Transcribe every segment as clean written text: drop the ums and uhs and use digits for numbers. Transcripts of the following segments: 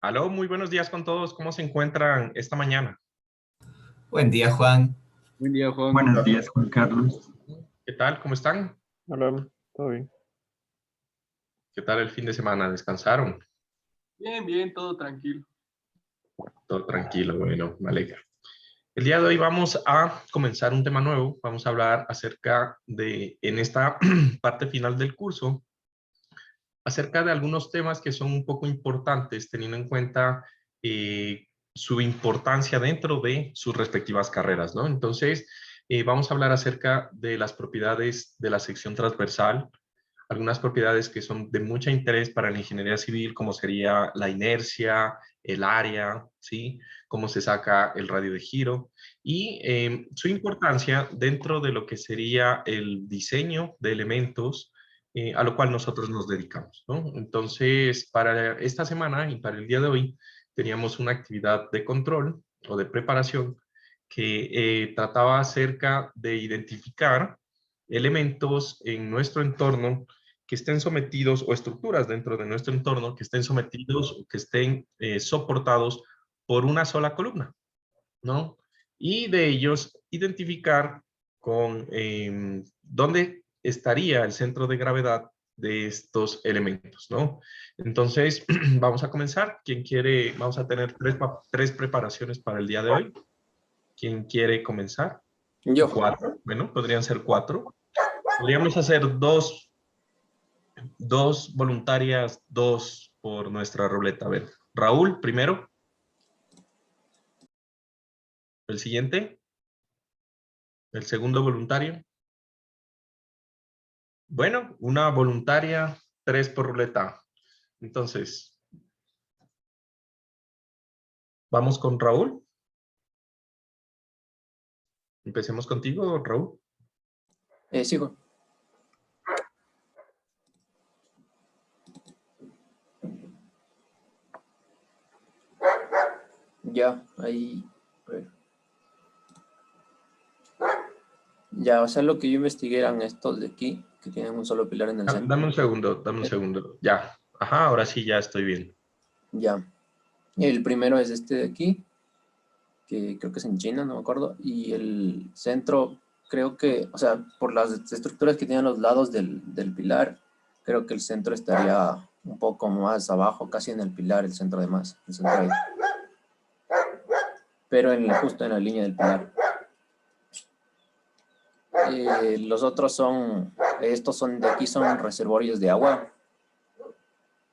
Aló, muy buenos días con todos. ¿Cómo se encuentran esta mañana? Buen día, Juan. Buen día, Juan. Buenos días, Juan Carlos. ¿Qué tal? ¿Cómo están? Hola, todo bien. ¿Qué tal el fin de semana? ¿Descansaron? Bien, bien, todo tranquilo. Todo tranquilo, bueno, me alegra. El día de hoy vamos a comenzar un tema nuevo. Vamos a hablar acerca de, en esta parte final del curso, acerca de algunos temas que son un poco importantes, teniendo en cuenta su importancia dentro de sus respectivas carreras, ¿no? Entonces, vamos a hablar acerca de las propiedades de la sección transversal, algunas propiedades que son de mucho interés para la ingeniería civil, como sería la inercia, el área, ¿sí? Cómo se saca el radio de giro y su importancia dentro de lo que sería el diseño de elementos a lo cual nosotros nos dedicamos, ¿no? Entonces, para esta semana y para el día de hoy, teníamos una actividad de control o de preparación que trataba acerca de identificar elementos en nuestro entorno que estén sometidos o estructuras dentro de nuestro entorno que estén sometidos o que estén soportados por una sola columna, ¿no? Y de ellos identificar con dónde estaría el centro de gravedad de estos elementos, ¿no? Entonces, vamos a comenzar. ¿Quién quiere? Vamos a tener tres preparaciones para el día de hoy. ¿Quién quiere comenzar? Yo. Cuatro. Bueno, podrían ser cuatro. Podríamos hacer dos voluntarias, dos por nuestra ruleta. A ver, Raúl, primero. El siguiente. El segundo voluntario. Bueno, una voluntaria, tres por ruleta. Entonces, vamos con Raúl. Empecemos contigo, Raúl. Sigo. Ya, ahí. A ver. Ya, o sea, lo que yo investigué eran estos de aquí, que tienen un solo pilar en el centro. Dame un segundo, dame un segundo. Ya. Ajá, ahora sí ya estoy bien. Ya. El primero es este de aquí, que creo que es en China, no me acuerdo. Y el centro, creo que, o sea, por las estructuras que tienen los lados del pilar, creo que el centro estaría un poco más abajo, casi en el pilar, el centro de más, el centro ahí. Pero justo en la línea del pilar. Los otros son, estos son de aquí, son reservorios de agua,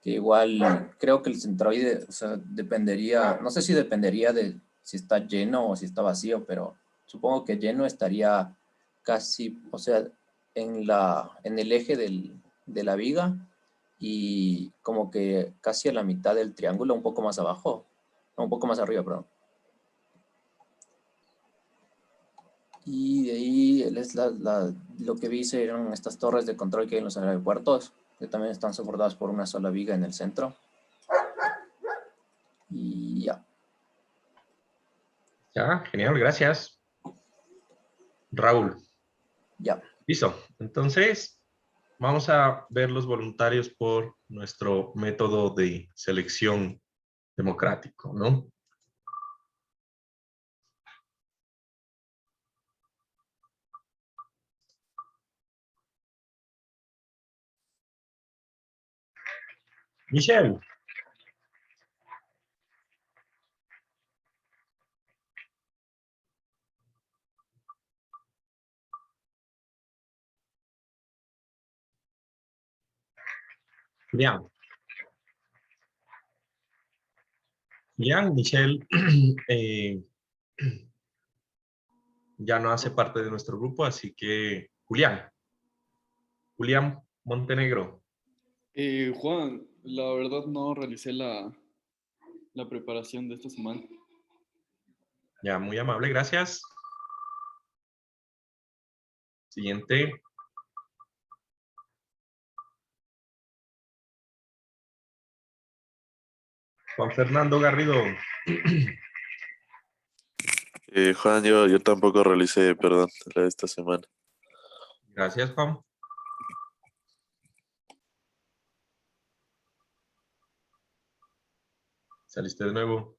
que igual creo que el centroide, o sea, dependería, no sé si dependería de si está lleno o si está vacío, pero supongo que lleno estaría casi, o sea, en el eje de la viga y como que casi a la mitad del triángulo, un poco más abajo, no, un poco más arriba, perdón. Y de ahí lo que vi eran estas torres de control que hay en los aeropuertos, que también están soportadas por una sola viga en el centro. Y ya. Ya, genial, gracias. Raúl. Ya. Listo. Entonces, vamos a ver los voluntarios por nuestro método de selección democrático, ¿no? Michelle. Bien. Bien, Michelle ya no hace parte de nuestro grupo, así que Julián Montenegro. Juan, la verdad no realicé la preparación de esta semana. Ya, muy amable, gracias. Siguiente. Juan Fernando Garrido. Juan, yo tampoco realicé, perdón, la de esta semana. Gracias, Juan. Saliste de nuevo.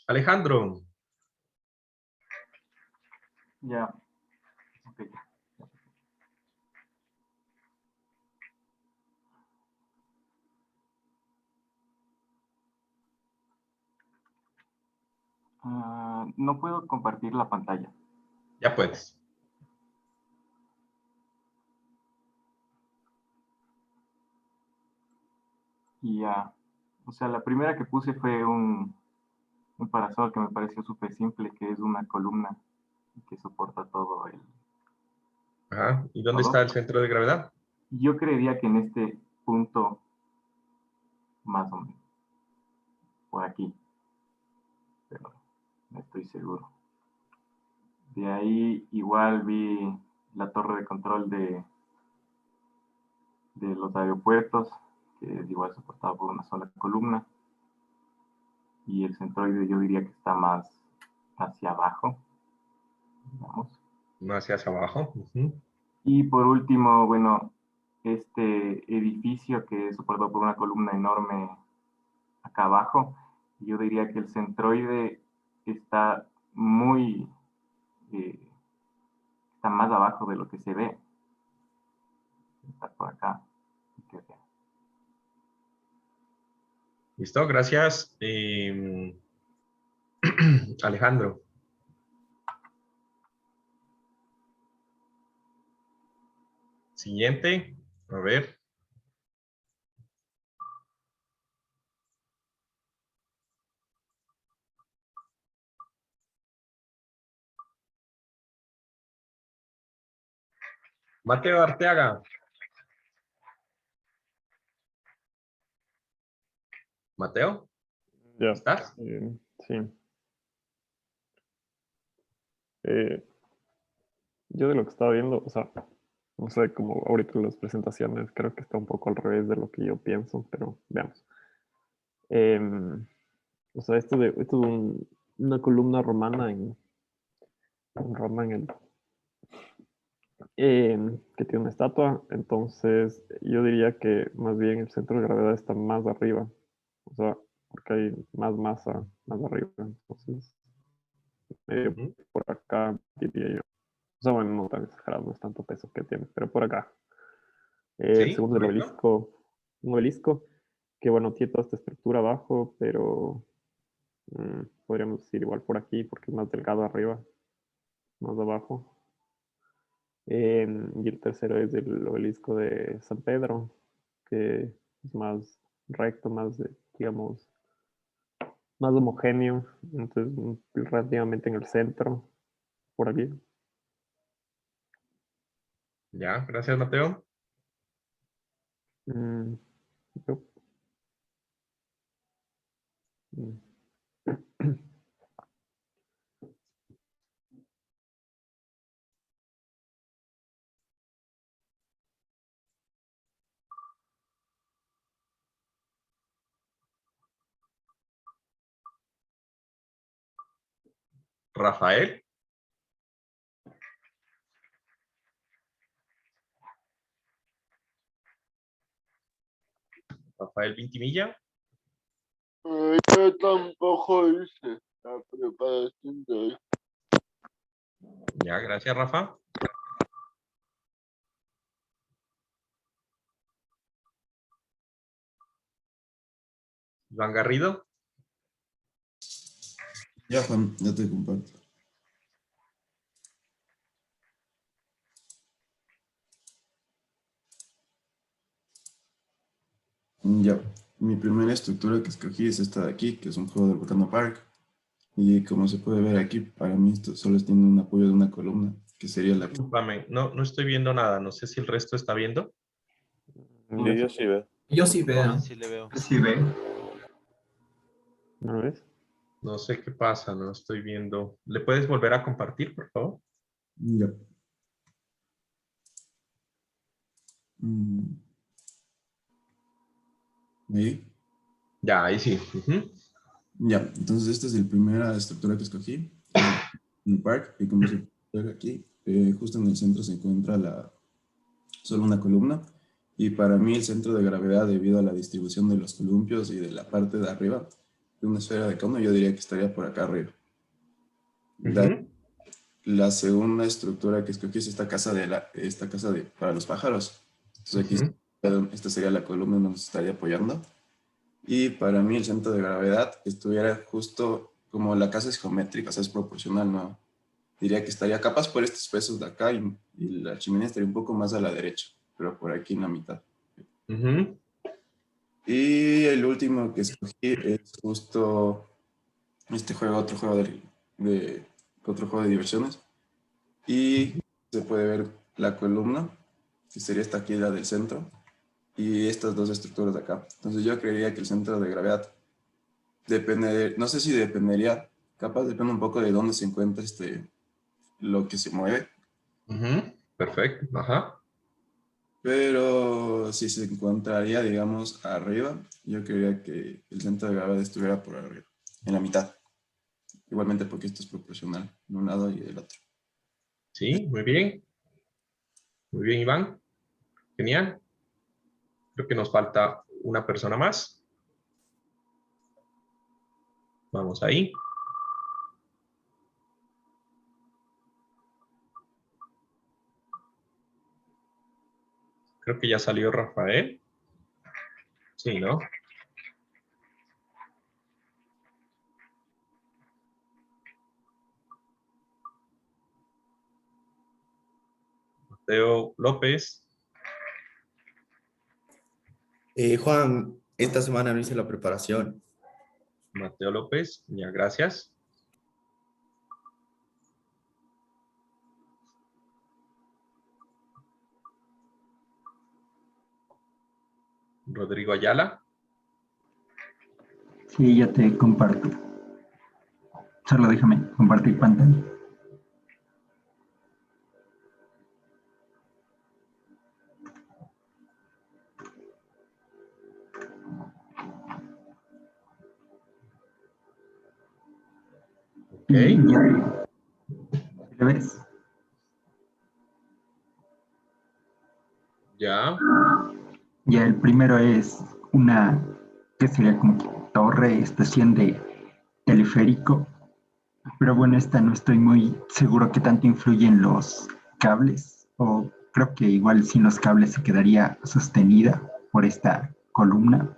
Alejandro. Ya. Ok. No puedo compartir la pantalla. Ya puedes. Y ya. O sea, la primera que puse fue un parasol que me pareció súper simple, que es una columna que soporta todo el Ajá. ¿Y dónde está todo. el centro de gravedad? Yo creería que en este punto, más o menos, por aquí, pero no estoy seguro. De ahí igual vi la torre de control de los aeropuertos, que es igual soportado por una sola columna. Y el centroide yo diría que está más hacia abajo, digamos. No hacia abajo. Ujú. Y por último, bueno, este edificio que es soportado por una columna enorme acá abajo, yo diría que el centroide está muy, eh, está más abajo de lo que se ve. Está por acá. Listo, gracias. Alejandro. Siguiente. A ver. Mateo Arteaga. Mateo, Ya, ¿estás? sí. Eh, yo de lo que estaba viendo, o sea, no sé, como ahorita las presentaciones, creo que está un poco al revés de lo que yo pienso, pero veamos. O sea, esto de una columna romana en Roma, que tiene una estatua, entonces yo diría que más bien el centro de gravedad está más arriba, o sea, porque hay más masa más arriba, entonces medio Ujú. por acá diría yo. O sea, bueno, no tan exagerado, no es tanto peso que tiene, pero por acá. El Sí, segundo es el correcto. obelisco, un obelisco que, bueno, tiene toda esta estructura abajo, pero podríamos decir igual por aquí, porque es más delgado arriba, más abajo. Y el tercero es el obelisco de San Pedro, que es más recto, más, digamos, más homogéneo, entonces relativamente en el centro, por aquí. Ya, gracias, Mateo. Mm, yo- mm. Rafael. Rafael Vintimilla. Yo tampoco hice la preparación de hoy. Ya, gracias, Rafa. Iván Garrido. Ya, Juan, ya te comparto. Ya, mi primera estructura que escogí es esta de aquí, que es un juego del Volcano Park. Y como se puede ver aquí, para mí esto solo tiene un apoyo de una columna, que sería la... Discúlpame, no estoy viendo nada. No sé si el resto está viendo. Yo Sí, yo sí veo. Yo sí veo. Sí le veo. Sí ve. ¿No lo ves? No sé qué pasa, no estoy viendo. ¿Le puedes volver a compartir, por favor? Ya. Ahí. Ya, ahí sí. Ujú. Ya, entonces esta es la primera estructura que escogí, un park, y como se puede ver aquí, justo en el centro se encuentra solo una columna, y para mí el centro de gravedad, debido a la distribución de los columpios y de la parte de arriba de una esfera de cono, yo diría que estaría por acá arriba. La segunda estructura que escogí es esta casa para los pájaros. Entonces aquí esta sería la columna donde se estaría apoyando. Y para mí el centro de gravedad estuviera justo como la casa es geométrica, o sea, es proporcional, ¿no? Diría que estaría capaz por estos pesos de acá y la chimenea estaría un poco más a la derecha, pero por aquí en la mitad. Y el último que escogí es justo este juego, otro juego de diversiones. Y se puede ver la columna, que sería esta aquí, la del centro, y estas dos estructuras de acá. Entonces yo creería que el centro de gravedad depende, no sé si dependería, capaz depende un poco de dónde se encuentra lo que se mueve. Perfecto, ajá. Pero si se encontraría, digamos, arriba, yo creería que el centro de gravedad estuviera por arriba, en la mitad. Igualmente porque esto es proporcional, de un lado y del otro. Sí, muy bien. Muy bien, Iván. Genial. Creo que nos falta una persona más. Vamos ahí. Creo que ya salió Rafael. Sí, ¿no? Mateo López. Juan, esta semana no hice la preparación. Mateo López, ya, gracias. Rodrigo Ayala. Sí, ya te comparto. Solo déjame compartir pantalla. Ok. ¿Lo ves? Ya. Ya el primero es una, que sería como torre, estación de teleférico. Pero bueno, esta no estoy muy seguro qué tanto influyen los cables. O creo que igual sin los cables se quedaría sostenida por esta columna.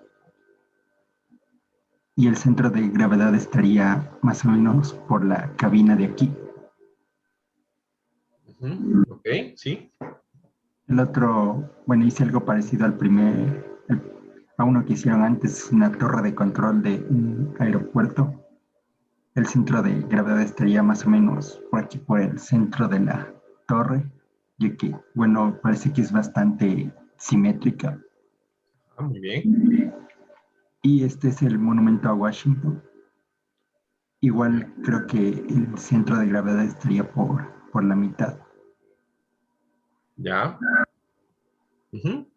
Y el centro de gravedad estaría más o menos por la cabina de aquí. Ok, sí. El otro, bueno, hice algo parecido a uno que hicieron antes, una torre de control de un aeropuerto. El centro de gravedad estaría más o menos por aquí, por el centro de la torre, ya que, bueno, parece que es bastante simétrica. Muy bien. Y este es el monumento a Washington. Igual creo que el centro de gravedad estaría por la mitad. Ya.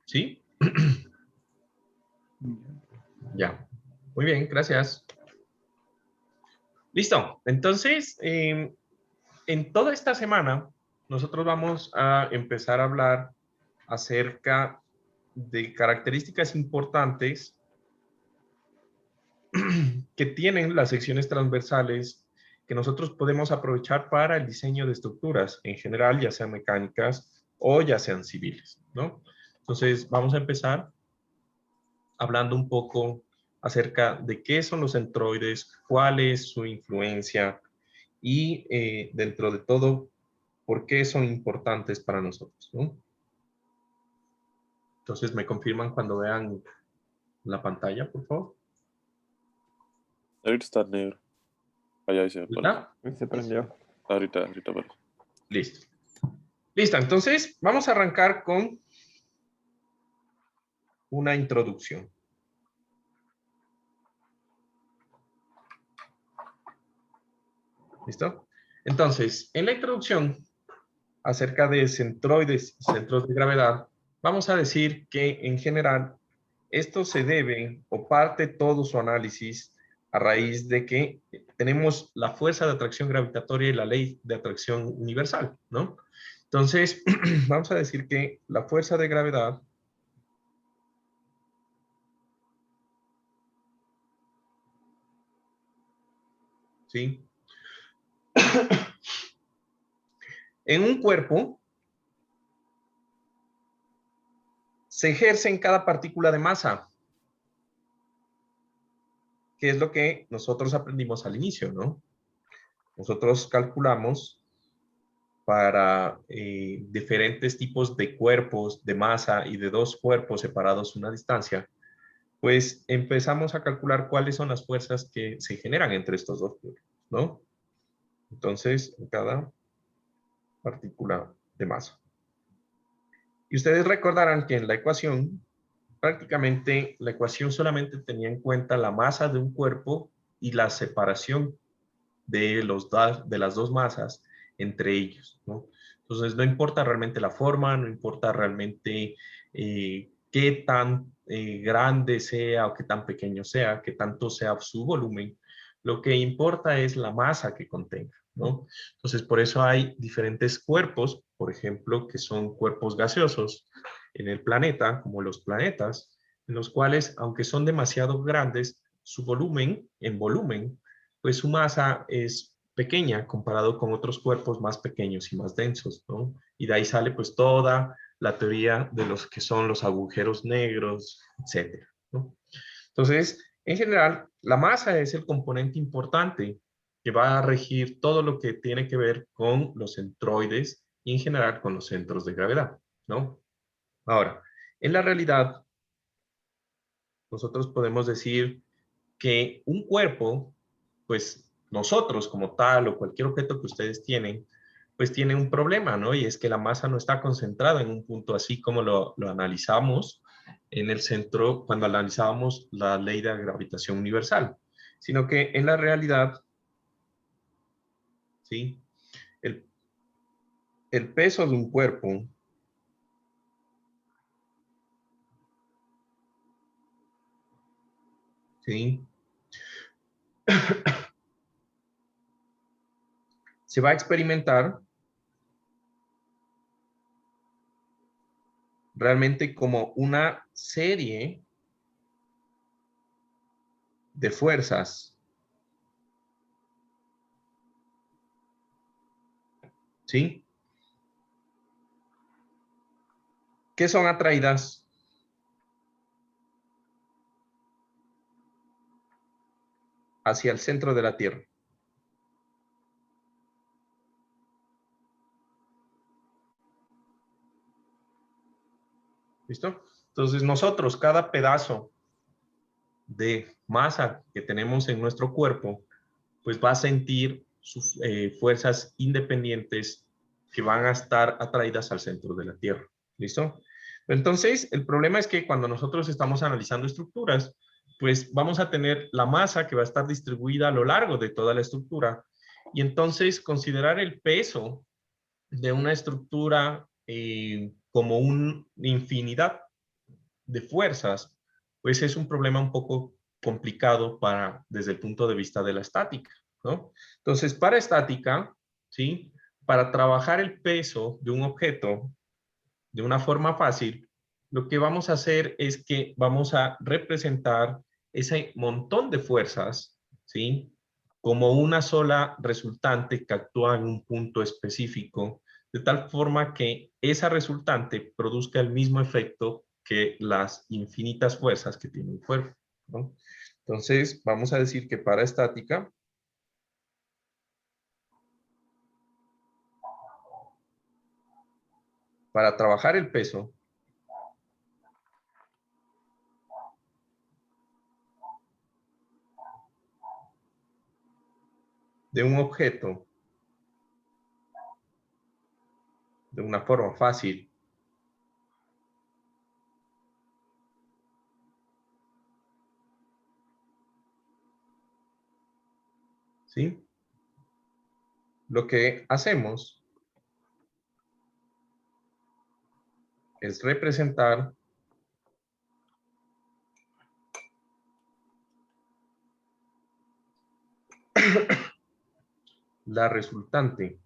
Sí. Ya. Muy bien, gracias. Listo. Entonces, en toda esta semana, nosotros vamos a empezar a hablar acerca de características importantes que tienen las secciones transversales que nosotros podemos aprovechar para el diseño de estructuras en general, ya sean mecánicas o ya sean civiles, ¿no? Entonces, vamos a empezar hablando un poco acerca de qué son los centroides, cuál es su influencia y dentro de todo, por qué son importantes para nosotros, ¿no? Entonces, ¿me confirman cuando vean la pantalla, por favor? Ahorita está negro. Allá se ¿Está? Se prendió. Ahorita aparece. Listo. Listo, entonces vamos a arrancar con una introducción. ¿Listo? Entonces, en la introducción acerca de centroides y centros de gravedad, vamos a decir que en general esto se debe o parte todo su análisis a raíz de que tenemos la fuerza de atracción gravitatoria y la ley de atracción universal, ¿no? Entonces, vamos a decir que la fuerza de gravedad ¿sí? En un cuerpo se ejerce en cada partícula de masa, que es lo que nosotros aprendimos al inicio, ¿no? Nosotros calculamos para diferentes tipos de cuerpos, de masa y de dos cuerpos separados una distancia, pues empezamos a calcular cuáles son las fuerzas que se generan entre estos dos cuerpos, ¿no? Entonces, en cada partícula de masa. Y ustedes recordarán que en la ecuación, prácticamente la ecuación solamente tenía en cuenta la masa de un cuerpo y la separación de las dos masas entre ellos, ¿no? Entonces, no importa realmente la forma, no importa realmente qué tan grande sea o qué tan pequeño sea, qué tanto sea su volumen, lo que importa es la masa que contenga, ¿no? Entonces, por eso hay diferentes cuerpos, por ejemplo, que son cuerpos gaseosos en el planeta, como los planetas, en los cuales, aunque son demasiado grandes, su volumen, en volumen, pues su masa es pequeña comparado con otros cuerpos más pequeños y más densos, ¿no? Y de ahí sale pues toda la teoría de los que son los agujeros negros, etcétera, ¿no? Entonces, en general, la masa es el componente importante que va a regir todo lo que tiene que ver con los centroides y en general con los centros de gravedad, ¿no? Ahora, en la realidad, nosotros podemos decir que un cuerpo, pues nosotros como tal o cualquier objeto que ustedes tienen, pues tiene un problema, ¿no? Y es que la masa no está concentrada en un punto así como lo analizamos en el centro cuando analizábamos la ley de la gravitación universal, sino que en la realidad, ¿sí? El peso de un cuerpo ¿sí? Se va a experimentar realmente como una serie de fuerzas, ¿sí? Que son atraídas hacia el centro de la Tierra. ¿Listo? Entonces nosotros, cada pedazo de masa que tenemos en nuestro cuerpo, pues va a sentir sus fuerzas independientes que van a estar atraídas al centro de la Tierra. ¿Listo? Entonces, el problema es que cuando nosotros estamos analizando estructuras, pues vamos a tener la masa que va a estar distribuida a lo largo de toda la estructura. Y entonces, considerar el peso de una estructura como una infinidad de fuerzas, pues es un problema un poco complicado desde el punto de vista de la estática, ¿no? Entonces, para estática, ¿sí? Para trabajar el peso de un objeto de una forma fácil, lo que vamos a hacer es que vamos a representar ese montón de fuerzas, ¿sí? Como una sola resultante que actúa en un punto específico, de tal forma que esa resultante produzca el mismo efecto que las infinitas fuerzas que tiene un cuerpo, ¿no? Entonces, vamos a decir que para estática, para trabajar el peso, de un objeto de una forma fácil, ¿sí? Lo que hacemos es representar la resultante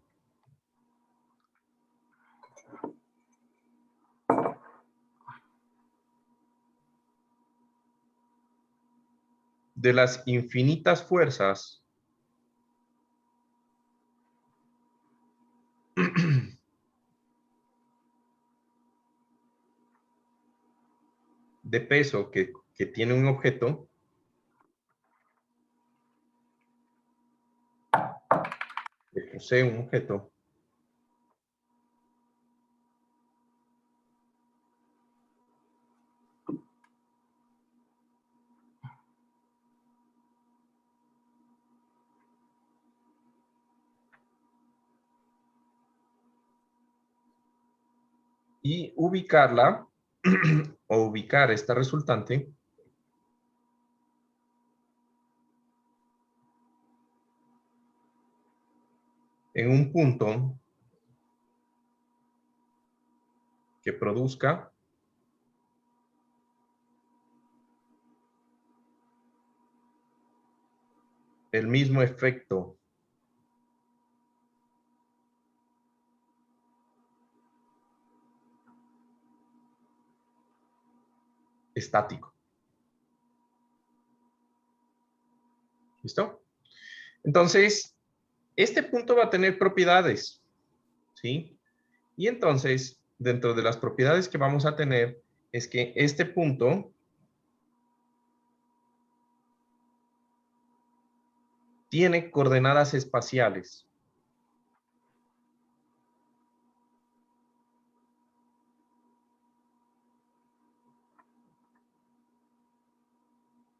de las infinitas fuerzas de peso que tiene un objeto que posee un objeto y ubicarla o ubicar esta resultante en un punto que produzca el mismo efecto estático. ¿Listo? Entonces, este punto va a tener propiedades, ¿sí? Y entonces, dentro de las propiedades que vamos a tener, es que este punto tiene coordenadas espaciales.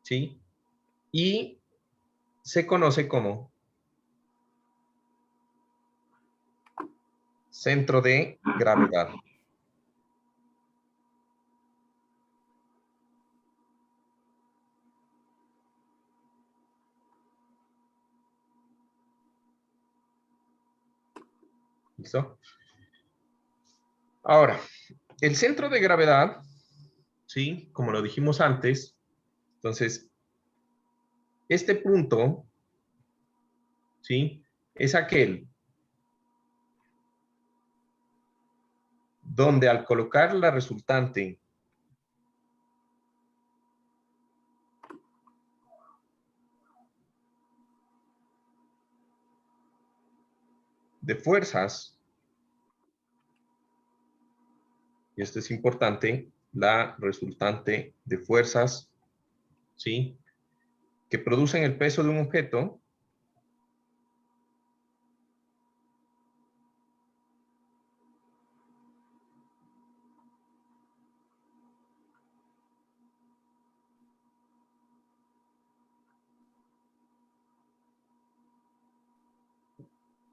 ¿Sí? Y se conoce como centro de gravedad. ¿Listo? Ahora, el centro de gravedad, ¿sí? Como lo dijimos antes, entonces, este punto, ¿sí? Es aquel donde al colocar la resultante de fuerzas, y esto es importante, la resultante de fuerzas, ¿sí? Que producen el peso de un objeto,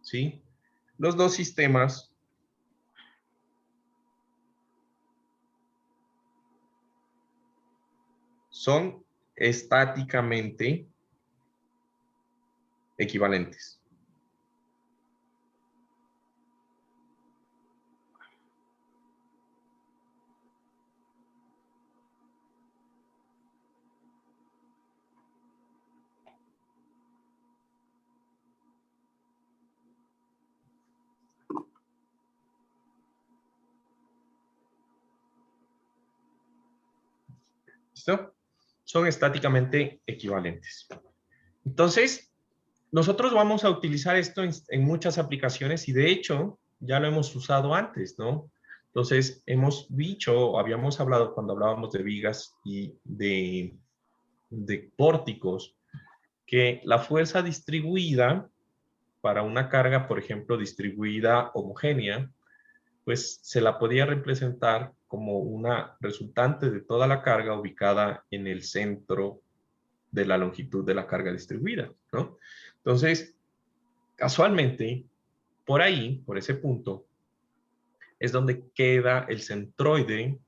¿sí? Los dos sistemas son estáticamente equivalentes. ¿Listo? Son estáticamente equivalentes. Entonces, nosotros vamos a utilizar esto en muchas aplicaciones y de hecho ya lo hemos usado antes, ¿no? Entonces, hemos dicho, habíamos hablado cuando hablábamos de vigas y de pórticos, que la fuerza distribuida para una carga, por ejemplo, distribuida homogénea, pues se la podía representar como una resultante de toda la carga ubicada en el centro de la longitud de la carga distribuida, ¿no? Entonces, casualmente, por ahí, por ese punto, es donde queda el centroide,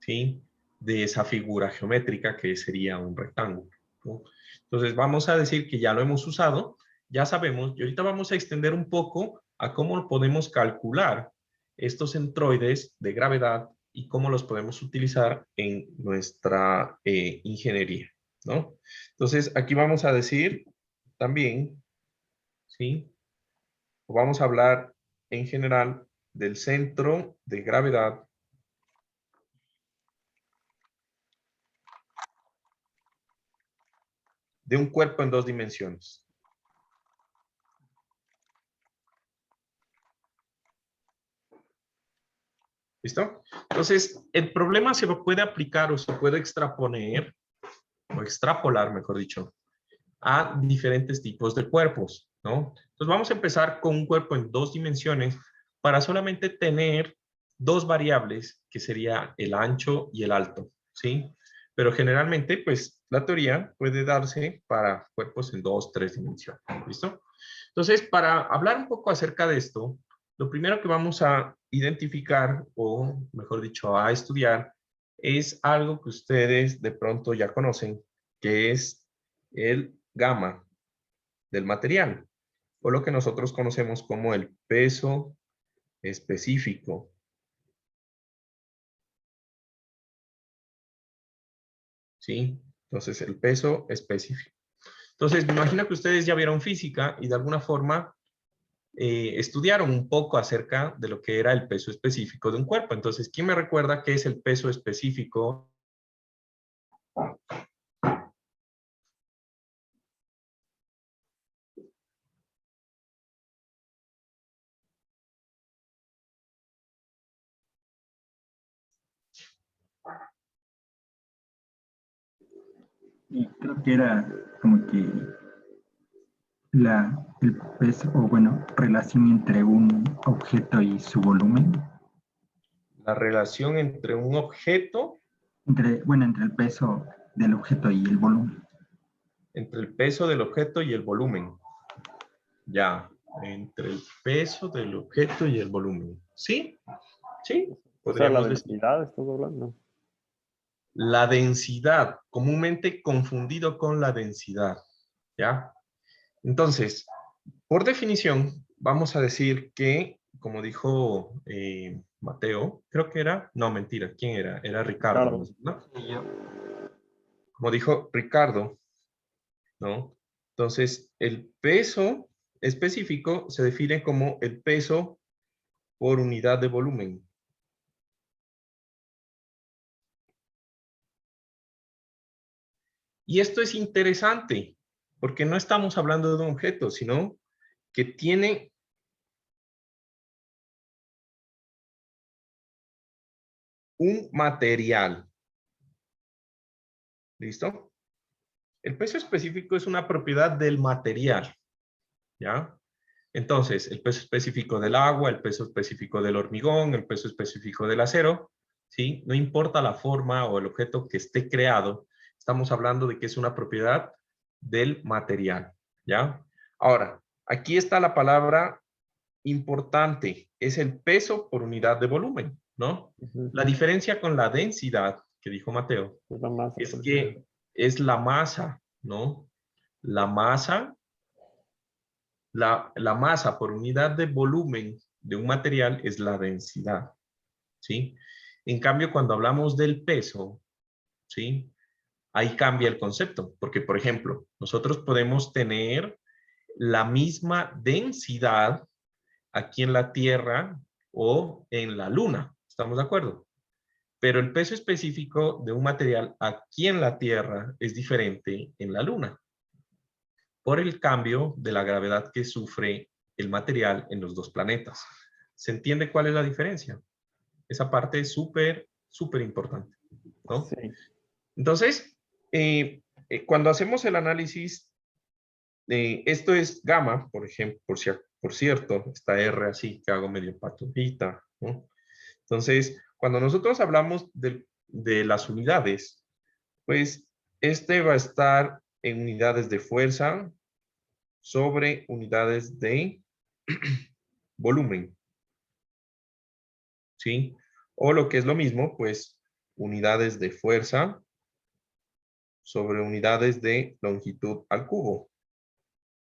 ¿sí? De esa figura geométrica que sería un rectángulo, ¿no? Entonces, vamos a decir que ya lo hemos usado, ya sabemos, y ahorita vamos a extender un poco a cómo podemos calcular estos centroides de gravedad y cómo los podemos utilizar en nuestra ingeniería, ¿no? Entonces, aquí vamos a decir también ¿sí? O vamos a hablar en general del centro de gravedad de un cuerpo en dos dimensiones. ¿Listo? Entonces, el problema se puede aplicar o se puede extraponer, o extrapolar, mejor dicho, a diferentes tipos de cuerpos, ¿no? Entonces, vamos a empezar con un cuerpo en dos dimensiones para solamente tener dos variables, que sería el ancho y el alto, ¿sí? Pero generalmente, pues, la teoría puede darse para cuerpos en dos, tres dimensiones, ¿listo? Entonces, para hablar un poco acerca de esto, lo primero que vamos a identificar, o mejor dicho, a estudiar, es algo que ustedes de pronto ya conocen, que es el gamma del material, o lo que nosotros conocemos como el peso específico. ¿Sí? Entonces, el peso específico. Entonces, me imagino que ustedes ya vieron física y de alguna forma estudiaron un poco acerca de lo que era el peso específico de un cuerpo. Entonces, ¿quién me recuerda qué es el peso específico? Y creo que era como que el peso, o bueno, relación entre un objeto y su volumen. La relación entre un objeto, Entre el peso del objeto y el volumen. entre el peso del objeto y el volumen. Ya, entre el peso del objeto y el volumen. ¿Sí? Sí, O sea, la podríamos decir. densidad, estás hablando. La densidad, comúnmente confundido con la densidad, ¿ya? Entonces, por definición, vamos a decir que, como dijo Mateo, creo que era, no, mentira, ¿quién era? Era Ricardo, Ricardo. ¿no? Y yo, Como dijo Ricardo, ¿no? Entonces, el peso específico se define como el peso por unidad de volumen. Y esto es interesante, porque no estamos hablando de un objeto, sino que tiene un material. ¿Listo? El peso específico es una propiedad del material, ¿ya? Entonces, el peso específico del agua, el peso específico del hormigón, el peso específico del acero, ¿sí? No importa la forma o el objeto que esté creado, estamos hablando de que es una propiedad del material, ¿ya? Ahora, aquí está la palabra importante, es el peso por unidad de volumen, ¿no? La diferencia con la densidad, que dijo Mateo, Es la masa. es por que ejemplo. es la masa, ¿no? La masa, la masa por unidad de volumen de un material es la densidad, ¿sí? En cambio, cuando hablamos del peso, ¿sí? Ahí cambia el concepto, porque, por ejemplo, nosotros podemos tener la misma densidad aquí en la Tierra o en la Luna, ¿estamos de acuerdo? Pero el peso específico de un material aquí en la Tierra es diferente en la Luna, por el cambio de la gravedad que sufre el material en los dos planetas. ¿Se entiende cuál es la diferencia? Esa parte es súper, súper importante, ¿no? Sí. Entonces, cuando hacemos el análisis, esto es gamma, por ejemplo, por cierto, esta R así que hago medio patujita, ¿no? Entonces, cuando nosotros hablamos de las unidades, pues este va a estar en unidades de fuerza sobre unidades de volumen, ¿sí? O lo que es lo mismo, pues unidades de fuerza sobre unidades de longitud al cubo,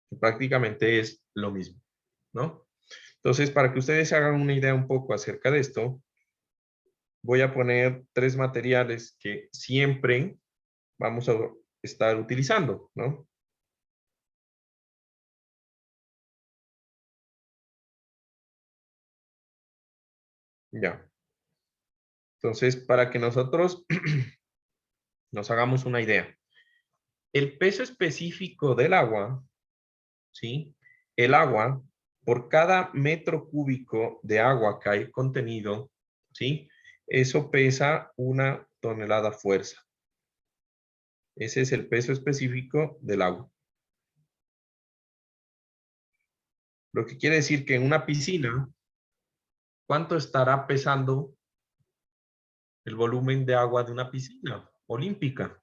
que prácticamente es lo mismo, ¿no? Entonces, para que ustedes se hagan una idea un poco acerca de esto, voy a poner tres materiales que siempre vamos a estar utilizando, ¿no? Ya. Entonces, para que nosotros nos hagamos una idea. El peso específico del agua, ¿sí? El agua, por cada metro cúbico de agua que hay contenido, ¿sí? Eso pesa 1 tonelada fuerza. Ese es el peso específico del agua. Lo que quiere decir que en una piscina, ¿cuánto estará pesando el volumen de agua de una piscina olímpica?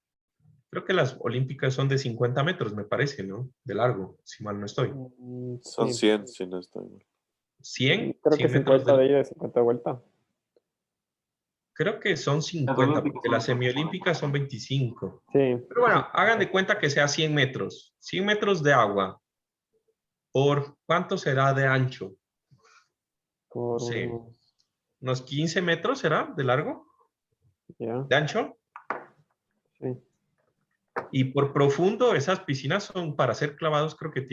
Creo que las olímpicas son de 50 metros, me parece, ¿no? De largo, si mal no estoy. Son Sí. 100, si no estoy mal. 100, Creo que 100 metros 50 de ida y 50 de vuelta. Creo que son 50, porque las semiolímpicas son 25. Sí. Pero bueno, hagan de cuenta que sea 100 metros. 100 metros de agua. ¿Por cuánto será de ancho? Por No sé, unos- ¿unos 15 metros será de largo? ya, ¿De ancho? sí. Y por profundo, esas piscinas son para ser clavados, creo que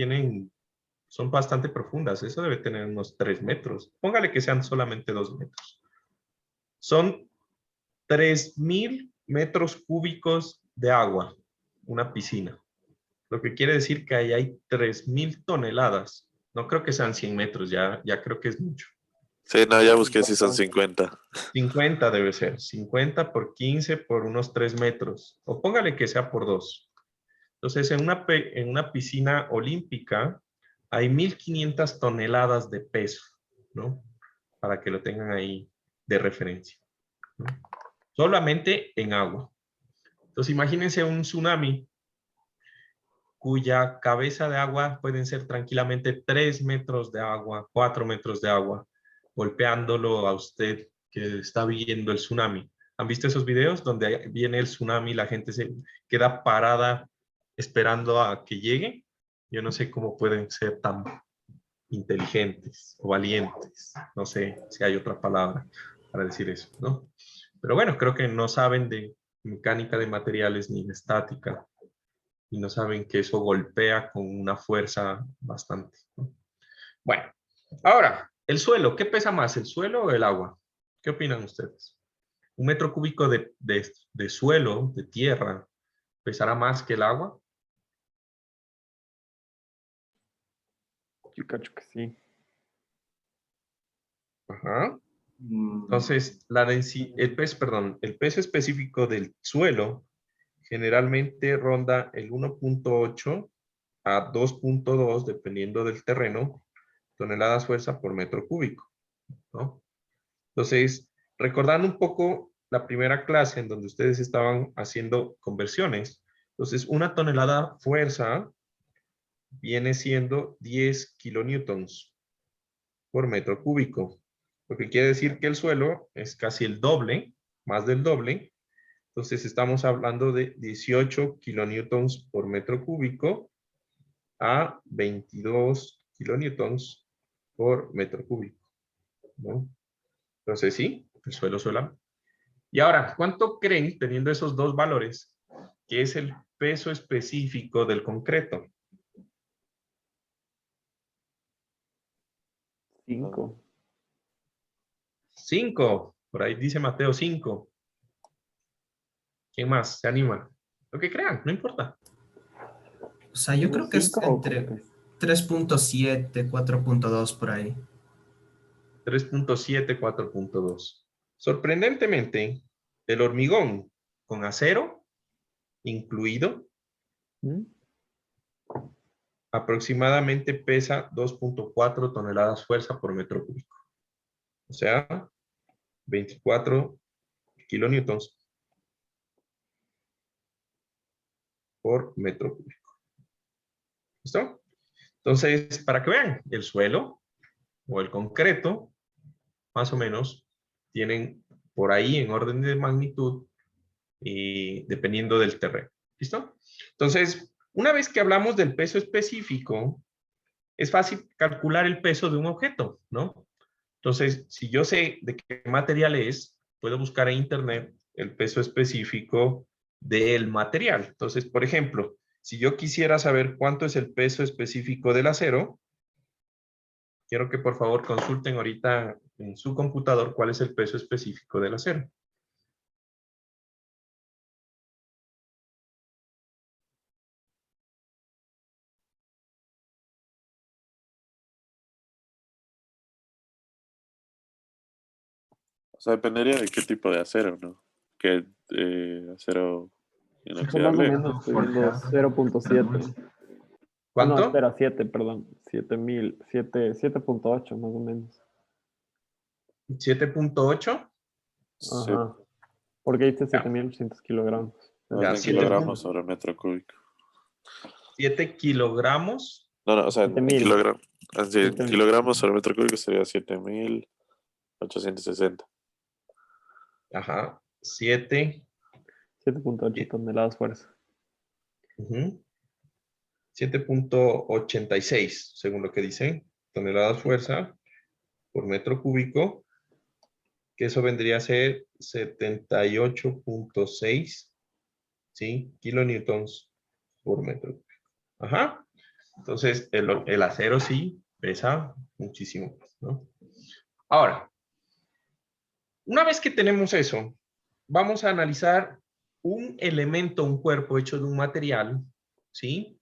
son bastante profundas. Eso debe tener unos 3 metros. Póngale que sean solamente 2 metros. Son 3.000 metros cúbicos de agua, una piscina. Lo que quiere decir que ahí hay 3.000 toneladas. No creo que sean 100 metros, ya creo que es mucho. Sí, no, ya busqué si son 50. 50 debe ser. 50 por 15 por unos 3 metros. O póngale que sea por 2. Entonces, en una piscina olímpica hay 1.500 toneladas de peso, ¿no? Para que lo tengan ahí de referencia, ¿no? Solamente en agua. Entonces, imagínense un tsunami cuya cabeza de agua pueden ser tranquilamente 3 metros de agua, 4 metros de agua, golpeándolo a usted que está viendo el tsunami. ¿Han visto esos videos donde viene el tsunami y la gente se queda parada esperando a que llegue? Yo no sé cómo pueden ser tan inteligentes o valientes. No sé si hay otra palabra para decir eso, ¿no? Pero bueno, creo que no saben de mecánica de materiales ni de estática y no saben que eso golpea con una fuerza bastante, ¿no? Bueno, ahora, el suelo, ¿qué pesa más, el suelo o el agua? ¿Qué opinan ustedes? ¿Un metro cúbico de suelo, de tierra, pesará más que el agua? Yo cacho que sí. Ajá. Entonces, el peso específico del suelo generalmente ronda el 1.8 a 2.2, dependiendo del terreno, toneladas fuerza por metro cúbico, ¿no? Entonces, recordando un poco la primera clase en donde ustedes estaban haciendo conversiones, entonces 1 tonelada fuerza viene siendo 10 kilonewtons por metro cúbico, lo que quiere decir que el suelo es casi el doble, más del doble. Entonces estamos hablando de 18 kilonewtons por metro cúbico a 22 kilonewtons por metro cúbico, ¿no? Entonces sí, el suelo suela. Y ahora, ¿cuánto creen, teniendo esos dos valores, que es el peso específico del concreto? 5. 5. Por ahí dice Mateo 5. ¿Quién más se anima? Lo que crean, no importa. O sea, yo creo que es 5 o entre cómo que? 3.7, 4.2 por ahí. 3.7, 4.2. Sorprendentemente, el hormigón con acero incluido aproximadamente pesa 2.4 toneladas fuerza por metro cúbico. O sea, 24 kilonewtons por metro cúbico. ¿Listo? Entonces, para que vean, el suelo o el concreto, más o menos, tienen por ahí en orden de magnitud, dependiendo del terreno. ¿Listo? Entonces, una vez que hablamos del peso específico, es fácil calcular el peso de un objeto, ¿no? Entonces, si yo sé de qué material es, puedo buscar en internet el peso específico del material. Entonces, por ejemplo, si yo quisiera saber cuánto es el peso específico del acero, quiero que por favor consulten ahorita en su computador cuál es el peso específico del acero. O sea, dependería de qué tipo de acero, ¿no? ¿Qué acero Más o inoxidable? menos estoy viendo 0.7. No, ¿Cuánto? espera, 7, perdón. 7.8 más o menos. 7.8. Sí, Ajá. Porque dice Ya. 7.800 kilogramos. Ya, en 7 kilogramos sobre metro cúbico. 7 kilogramos. No, no, o sea, en 7.000. kilogramos. Así, en 7.000. kilogramos sobre metro cúbico sería 7.860. Ajá. 7. 7.8 toneladas fuerza. 7.86, según lo que dice, toneladas fuerza por metro cúbico, que eso vendría a ser 78.6, ¿sí? Kilonewtons por metro cúbico. Ajá. Entonces, el acero sí pesa muchísimo, ¿no? Ahora, una vez que tenemos eso, vamos a analizar un elemento, un cuerpo hecho de un material, ¿sí?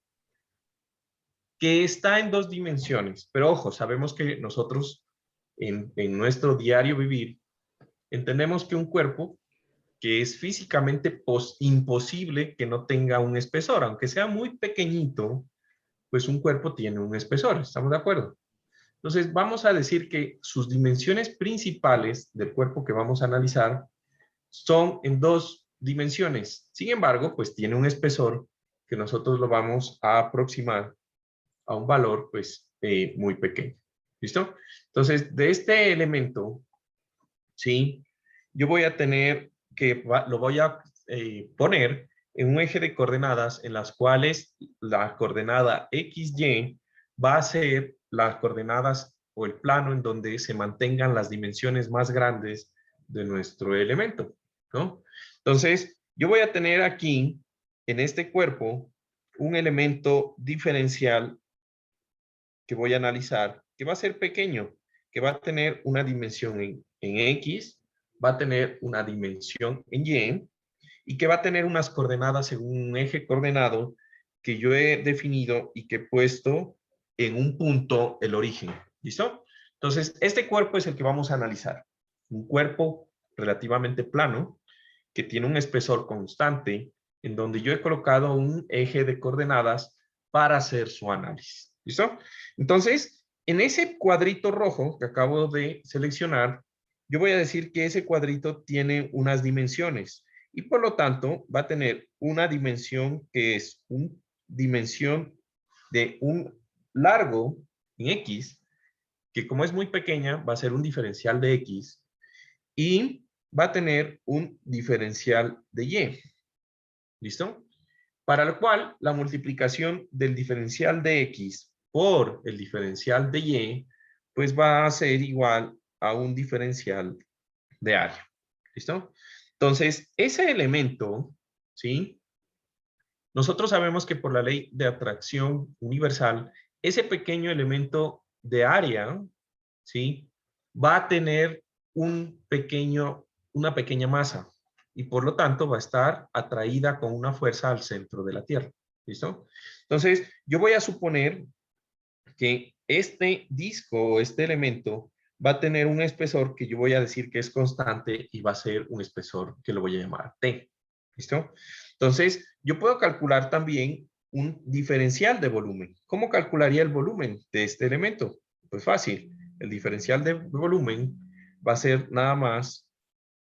Que está en dos dimensiones. Pero ojo, sabemos que nosotros en nuestro diario vivir entendemos que un cuerpo que es físicamente imposible que no tenga un espesor, aunque sea muy pequeñito, pues un cuerpo tiene un espesor, ¿estamos de acuerdo? Entonces vamos a decir que sus dimensiones principales del cuerpo que vamos a analizar son en dos dimensiones. Sin embargo, pues tiene un espesor que nosotros lo vamos a aproximar a un valor pues muy pequeño. ¿Listo? Entonces, de este elemento, ¿sí? Yo voy a tener que, lo voy a poner en un eje de coordenadas en las cuales la coordenada XY va a ser las coordenadas o el plano en donde se mantengan las dimensiones más grandes de nuestro elemento, ¿no? Entonces, yo voy a tener aquí, en este cuerpo, un elemento diferencial que voy a analizar, que va a ser pequeño, que va a tener una dimensión en X, va a tener una dimensión en Y, y que va a tener unas coordenadas según un eje coordenado que yo he definido y que he puesto en un punto el origen. ¿Listo? Entonces, este cuerpo es el que vamos a analizar. Un cuerpo relativamente plano, que tiene un espesor constante, en donde yo he colocado un eje de coordenadas para hacer su análisis. ¿Listo? Entonces, en ese cuadrito rojo que acabo de seleccionar, yo voy a decir que ese cuadrito tiene unas dimensiones y por lo tanto va a tener una dimensión que es una dimensión de un largo en X, que como es muy pequeña, va a ser un diferencial de X y va a tener un diferencial de Y. ¿Listo? Para lo cual, la multiplicación del diferencial de X por el diferencial de Y, pues va a ser igual a un diferencial de área. ¿Listo? Entonces, ese elemento, ¿sí? Nosotros sabemos que por la ley de atracción universal, ese pequeño elemento de área, ¿sí? Va a tener una pequeña masa y por lo tanto va a estar atraída con una fuerza al centro de la Tierra. ¿Listo? Entonces, yo voy a suponer que este disco o este elemento va a tener un espesor que yo voy a decir que es constante y va a ser un espesor que lo voy a llamar T. ¿Listo? Entonces, yo puedo calcular también un diferencial de volumen. ¿Cómo calcularía el volumen de este elemento? Pues fácil. El diferencial de volumen va a ser nada más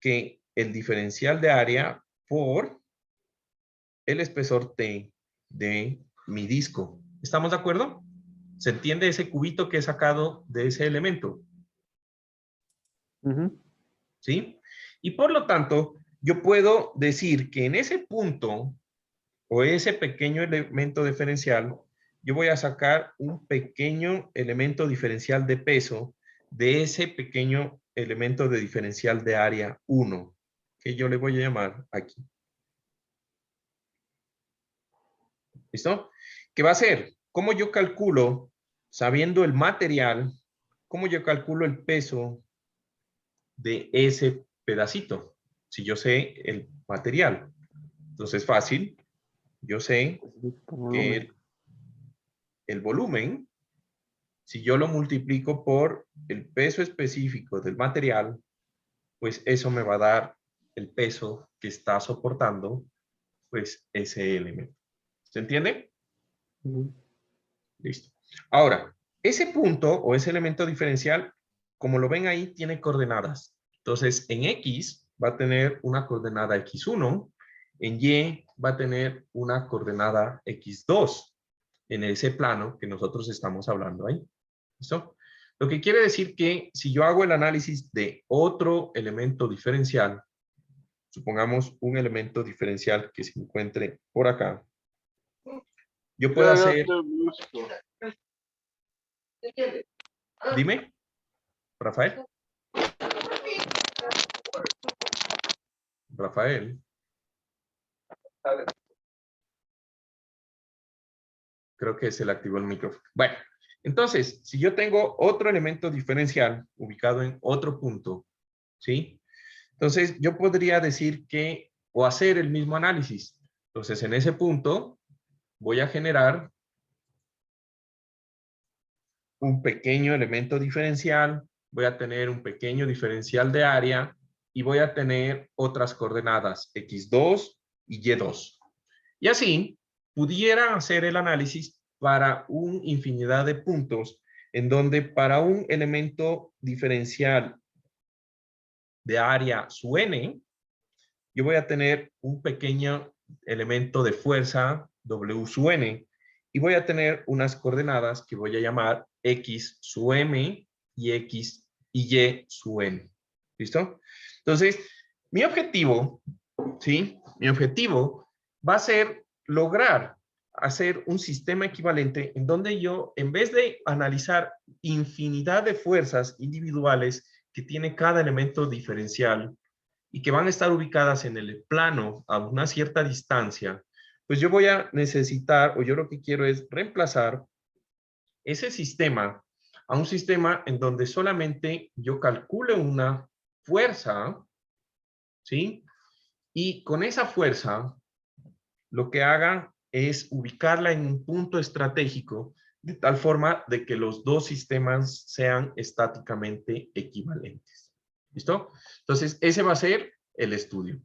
que el diferencial de área por el espesor T de mi disco. ¿Estamos de acuerdo? ¿Se entiende ese cubito que he sacado de ese elemento? ¿Sí? Y por lo tanto, yo puedo decir que en ese punto o ese pequeño elemento diferencial, yo voy a sacar un pequeño elemento diferencial de peso de ese pequeño elemento de diferencial de área 1, que yo le voy a llamar aquí. ¿Listo? ¿Qué va a ser? ¿Cómo yo calculo, sabiendo el material, cómo yo calculo el peso de ese pedacito, si yo sé el material. Entonces, fácil, yo sé que el volumen, si yo lo multiplico por el peso específico del material, pues eso me va a dar el peso que está soportando, pues, ese elemento. ¿Se entiende? Listo. Ahora, ese punto o ese elemento diferencial, como lo ven ahí, tiene coordenadas. Entonces, en X va a tener una coordenada X1, en Y va a tener una coordenada X2, en ese plano que nosotros estamos hablando ahí. ¿Listo? Lo que quiere decir que si yo hago el análisis de otro elemento diferencial, supongamos un elemento diferencial que se encuentre por acá, yo puedo hacer... Dime, Rafael. Rafael. Creo que se le activó el micrófono. Bueno, entonces, si yo tengo otro elemento diferencial ubicado en otro punto, ¿sí? Entonces, yo podría decir que, o hacer el mismo análisis. Entonces, en ese punto, voy a generar un pequeño elemento diferencial, voy a tener un pequeño diferencial de área y voy a tener otras coordenadas X2 y Y2. Y así pudiera hacer el análisis para una infinidad de puntos en donde para un elemento diferencial de área su n, yo voy a tener un pequeño elemento de fuerza W sub n y voy a tener unas coordenadas que voy a llamar X sub m y X y Y sub n. ¿Listo? Entonces, mi objetivo, ¿sí? Mi objetivo va a ser lograr hacer un sistema equivalente en donde yo, en vez de analizar infinidad de fuerzas individuales que tiene cada elemento diferencial y que van a estar ubicadas en el plano a una cierta distancia, pues yo voy a necesitar, o yo lo que quiero es reemplazar ese sistema a un sistema en donde solamente yo calcule una fuerza, ¿sí? Y con esa fuerza, lo que haga es ubicarla en un punto estratégico de tal forma de que los dos sistemas sean estáticamente equivalentes. ¿Listo? Entonces, ese va a ser el estudio.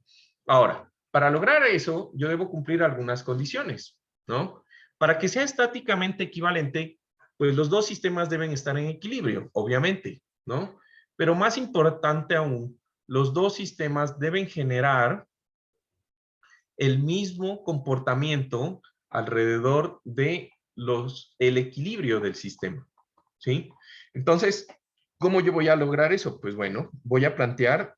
Ahora, para lograr eso, yo debo cumplir algunas condiciones, ¿no? Para que sea estáticamente equivalente, pues los dos sistemas deben estar en equilibrio, obviamente, ¿no? Pero más importante aún, los dos sistemas deben generar el mismo comportamiento alrededor de el equilibrio del sistema, ¿sí? Entonces, ¿cómo yo voy a lograr eso? Pues bueno, voy a plantear,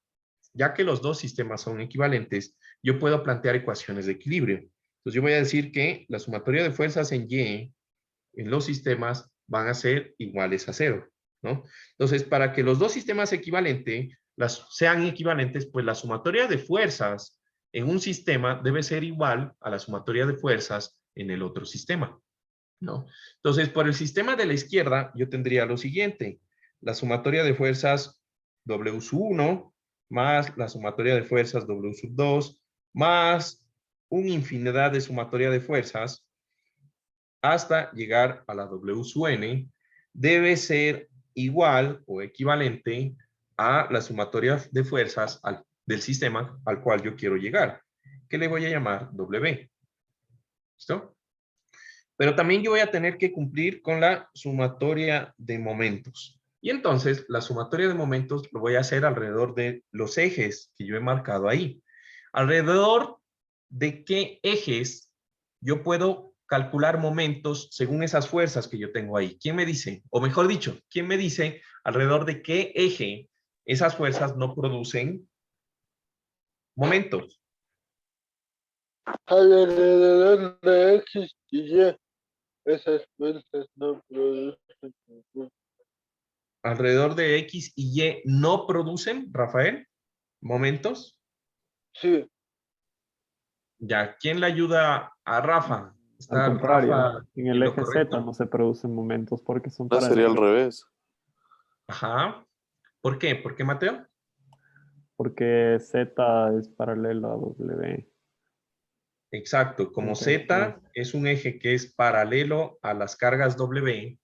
ya que los dos sistemas son equivalentes, yo puedo plantear ecuaciones de equilibrio. Entonces, yo voy a decir que la sumatoria de fuerzas en Y, en los sistemas, van a ser iguales a 0, ¿no? Entonces, para que los dos sistemas sean equivalentes, pues la sumatoria de fuerzas en un sistema debe ser igual a la sumatoria de fuerzas en el otro sistema, ¿no? Entonces, por el sistema de la izquierda, yo tendría lo siguiente. La sumatoria de fuerzas W sub 1 más la sumatoria de fuerzas W sub 2 más una infinidad de sumatoria de fuerzas hasta llegar a la W sub n debe ser igual o equivalente a la sumatoria de fuerzas del sistema al cual yo quiero llegar, que le voy a llamar W. ¿Listo? Pero también yo voy a tener que cumplir con la sumatoria de momentos. Y entonces, la sumatoria de momentos lo voy a hacer alrededor de los ejes que yo he marcado ahí. Alrededor de qué ejes yo puedo calcular momentos según esas fuerzas que yo tengo ahí. ¿Quién me dice? O mejor dicho, ¿quién me dice alrededor de qué eje esas fuerzas no producen momentos? Alrededor de X y Y, esas fuerzas no producen ningún. Alrededor de X y Y no producen, Rafael, momentos. Sí. Ya, ¿quién le ayuda a Rafa? Al ¿Está contrario, Rafa en el en lo eje Z correcto? no se producen momentos porque son No sería al paralelos. revés. Ajá. ¿Por qué? ¿Por qué, Mateo? Porque Z es paralelo a W. Exacto, como Entonces, Z es un eje que es paralelo a las cargas W,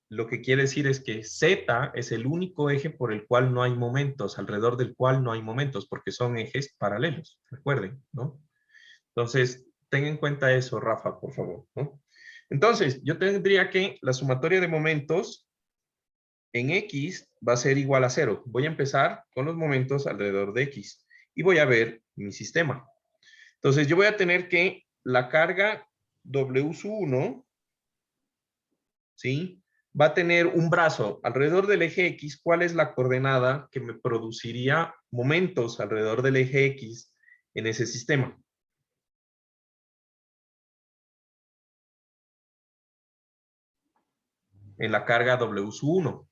lo que quiere decir es que Z es el único eje por el cual no hay momentos, alrededor del cual no hay momentos, porque son ejes paralelos, recuerden, ¿no? Entonces, ten en cuenta eso, Rafa, por favor, ¿no? Entonces, yo tendría que la sumatoria de momentos en X va a ser igual a 0. Voy a empezar con los momentos alrededor de X y voy a ver mi sistema. Entonces, yo voy a tener que la carga W sub 1, ¿sí? Va a tener un brazo alrededor del eje X. ¿Cuál es la coordenada que me produciría momentos alrededor del eje X en ese sistema? En la carga W sub 1.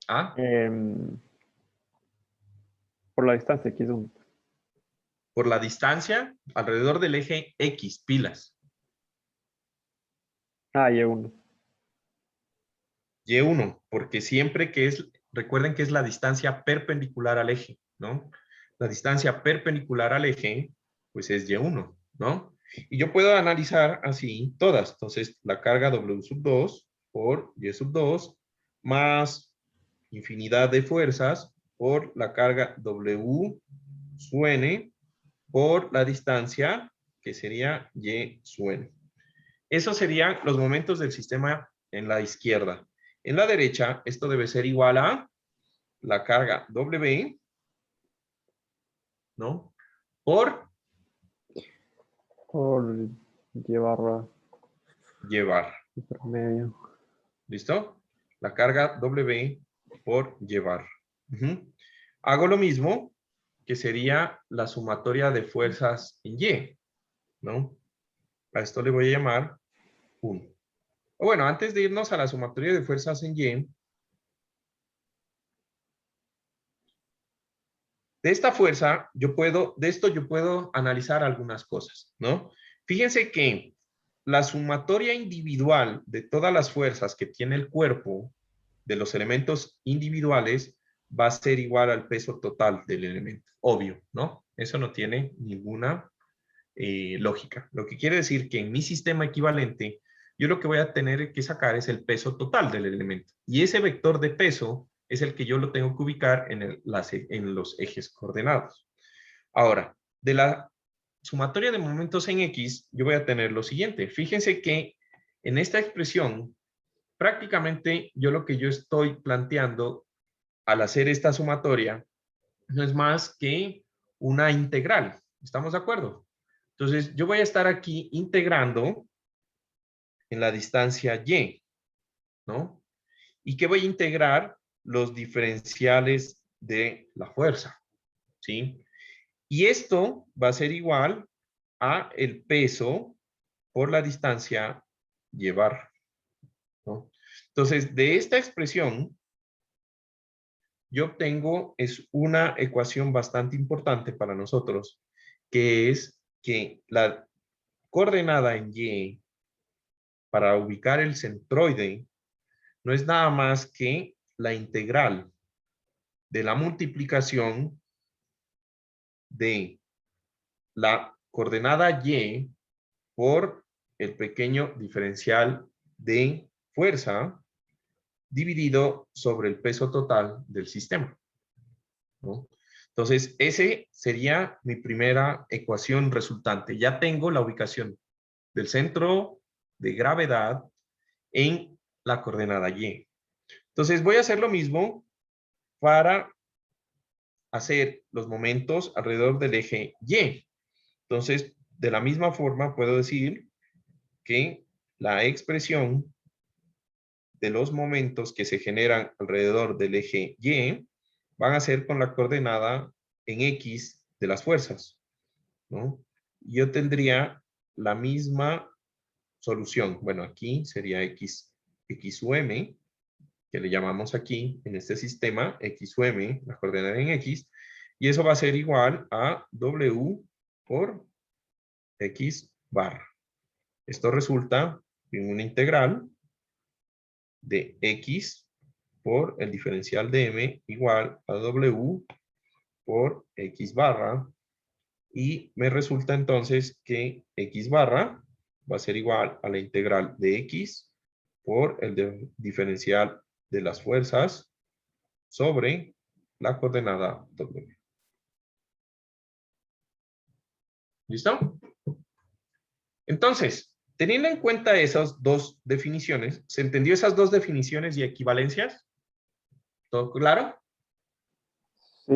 ¿Ah? Por la distancia, X1. Por la distancia alrededor del eje X, pilas. Ah, Y1. Y1, porque siempre que es, recuerden que es la distancia perpendicular al eje, ¿no? La distancia perpendicular al eje, pues es Y1, ¿no? Y yo puedo analizar así todas. Entonces, la carga W sub 2 por Y sub 2 más infinidad de fuerzas por la carga W sub N por la distancia, que sería Y sub N. Esos serían los momentos del sistema en la izquierda. En la derecha, esto debe ser igual a la carga W, ¿no? Por llevar intermedio. ¿Listo? La carga W por llevar. Hago lo mismo, que sería la sumatoria de fuerzas en Y, ¿no? A esto le voy a llamar 1. Bueno, antes de irnos a la sumatoria de fuerzas en Y, de esta fuerza, de esto yo puedo analizar algunas cosas, ¿no? Fíjense que la sumatoria individual de todas las fuerzas que tiene el cuerpo, de los elementos individuales, va a ser igual al peso total del elemento. Obvio, ¿no? Eso no tiene ninguna lógica. Lo que quiere decir que en mi sistema equivalente, yo lo que voy a tener que sacar es el peso total del elemento. Y ese vector de peso es el que yo lo tengo que ubicar en los ejes coordenados. Ahora, de la sumatoria de momentos en X, yo voy a tener lo siguiente. Fíjense que en esta expresión, prácticamente lo que yo estoy planteando al hacer esta sumatoria no es más que una integral. ¿Estamos de acuerdo? Entonces, yo voy a estar aquí integrando en la distancia Y, ¿no? ¿Y qué voy a integrar? Los diferenciales de la fuerza, ¿sí? Y esto va a ser igual a el peso por la distancia llevar, ¿no? Entonces, de esta expresión, yo obtengo es una ecuación bastante importante para nosotros, que es que la coordenada en Y para ubicar el centroide no es nada más que la integral de la multiplicación de la coordenada Y por el pequeño diferencial de fuerza dividido sobre el peso total del sistema, ¿no? Entonces, ese sería mi primera ecuación resultante. Ya tengo la ubicación del centro de gravedad en la coordenada Y. Entonces, voy a hacer lo mismo para hacer los momentos alrededor del eje Y. Entonces, de la misma forma, puedo decir que la expresión de los momentos que se generan alrededor del eje Y van a ser con la coordenada en X de las fuerzas, ¿no? Yo tendría la misma solución. Bueno, aquí sería X sub M, que le llamamos aquí en este sistema X sub M, la coordenada en X, y eso va a ser igual a W por X bar. Esto resulta en una integral de X por el diferencial de m igual a w por x barra. Y me resulta entonces que x barra va a ser igual a la integral de x por el diferencial de las fuerzas sobre la coordenada w. ¿Listo? Entonces, teniendo en cuenta esas dos definiciones, ¿se entendió esas dos definiciones y equivalencias? ¿Todo claro? Sí.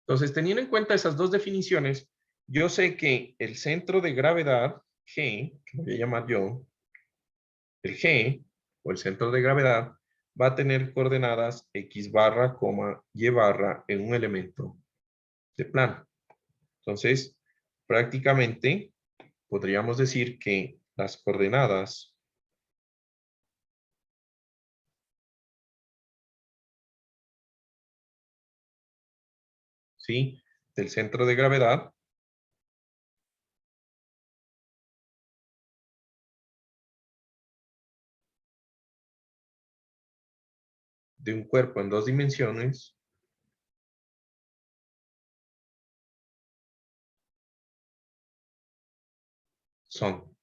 Entonces, teniendo en cuenta esas dos definiciones, yo sé que el centro de gravedad, G, que voy a llamar yo, el G, o el centro de gravedad, va a tener coordenadas x barra, y barra en un elemento de plano. Entonces, prácticamente podríamos decir que las coordenadas ¿sí? del centro de gravedad de un cuerpo en dos dimensiones son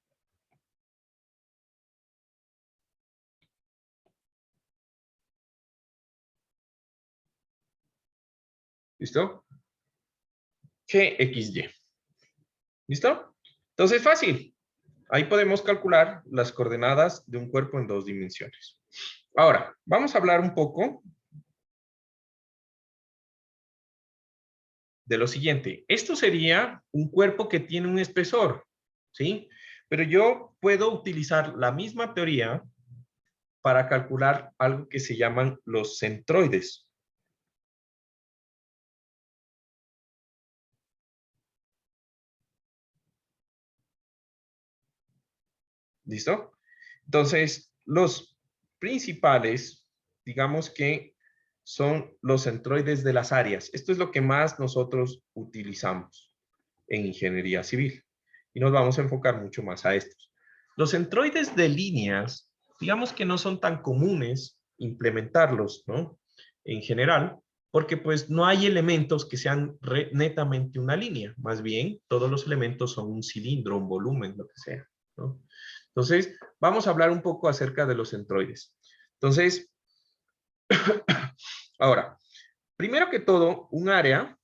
¿listo? GXY. ¿Listo? Entonces, fácil. Ahí podemos calcular las coordenadas de un cuerpo en dos dimensiones. Ahora, vamos a hablar un poco de lo siguiente. Esto sería un cuerpo que tiene un espesor, ¿sí? Pero yo puedo utilizar la misma teoría para calcular algo que se llaman los centroides. ¿Listo? Entonces, los principales, digamos que son los centroides de las áreas. Esto es lo que más nosotros utilizamos en ingeniería civil. Y nos vamos a enfocar mucho más a estos. Los centroides de líneas, digamos que no son tan comunes implementarlos, ¿no? En general, porque pues no hay elementos que sean netamente una línea. Más bien, todos los elementos son un cilindro, un volumen, lo que sea, ¿no? Entonces, vamos a hablar un poco acerca de los centroides. Entonces, ahora, primero que todo, un área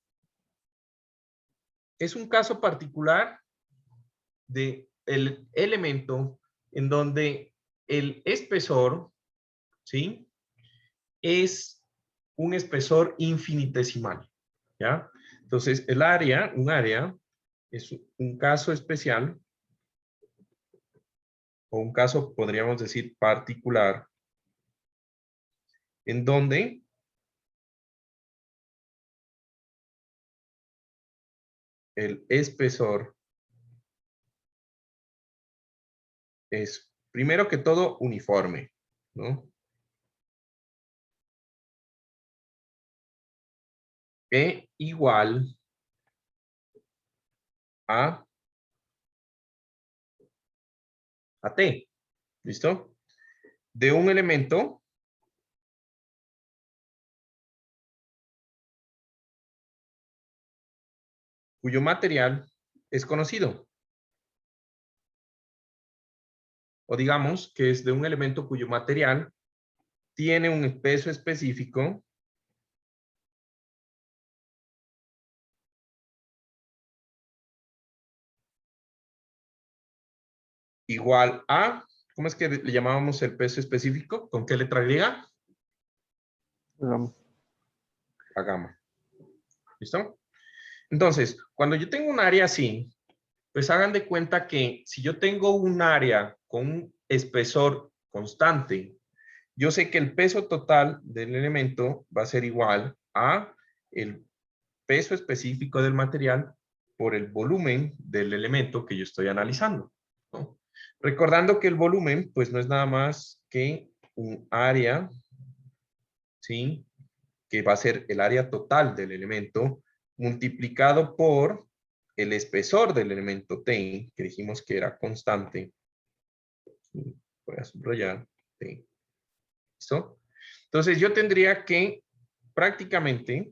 es un caso particular de el elemento en donde el espesor, ¿sí? Es un espesor infinitesimal, ¿ya? Entonces, un área es un caso especial o un caso, podríamos decir, particular en donde el espesor es, primero que todo, uniforme, ¿no? E igual a T, ¿listo? De un elemento cuyo material es conocido. O digamos que es de un elemento cuyo material tiene un peso específico igual a, ¿cómo es que le llamábamos el peso específico? ¿Con qué letra griega? Digamos. La gamma. ¿Listo? Entonces, cuando yo tengo un área así, pues hagan de cuenta que si yo tengo un área con un espesor constante, yo sé que el peso total del elemento va a ser igual a el peso específico del material por el volumen del elemento que yo estoy analizando, ¿no? Recordando que el volumen, pues no es nada más que un área, ¿sí? Que va a ser el área total del elemento multiplicado por el espesor del elemento T, que dijimos que era constante. Voy a subrayar T. ¿Listo? Entonces yo tendría que prácticamente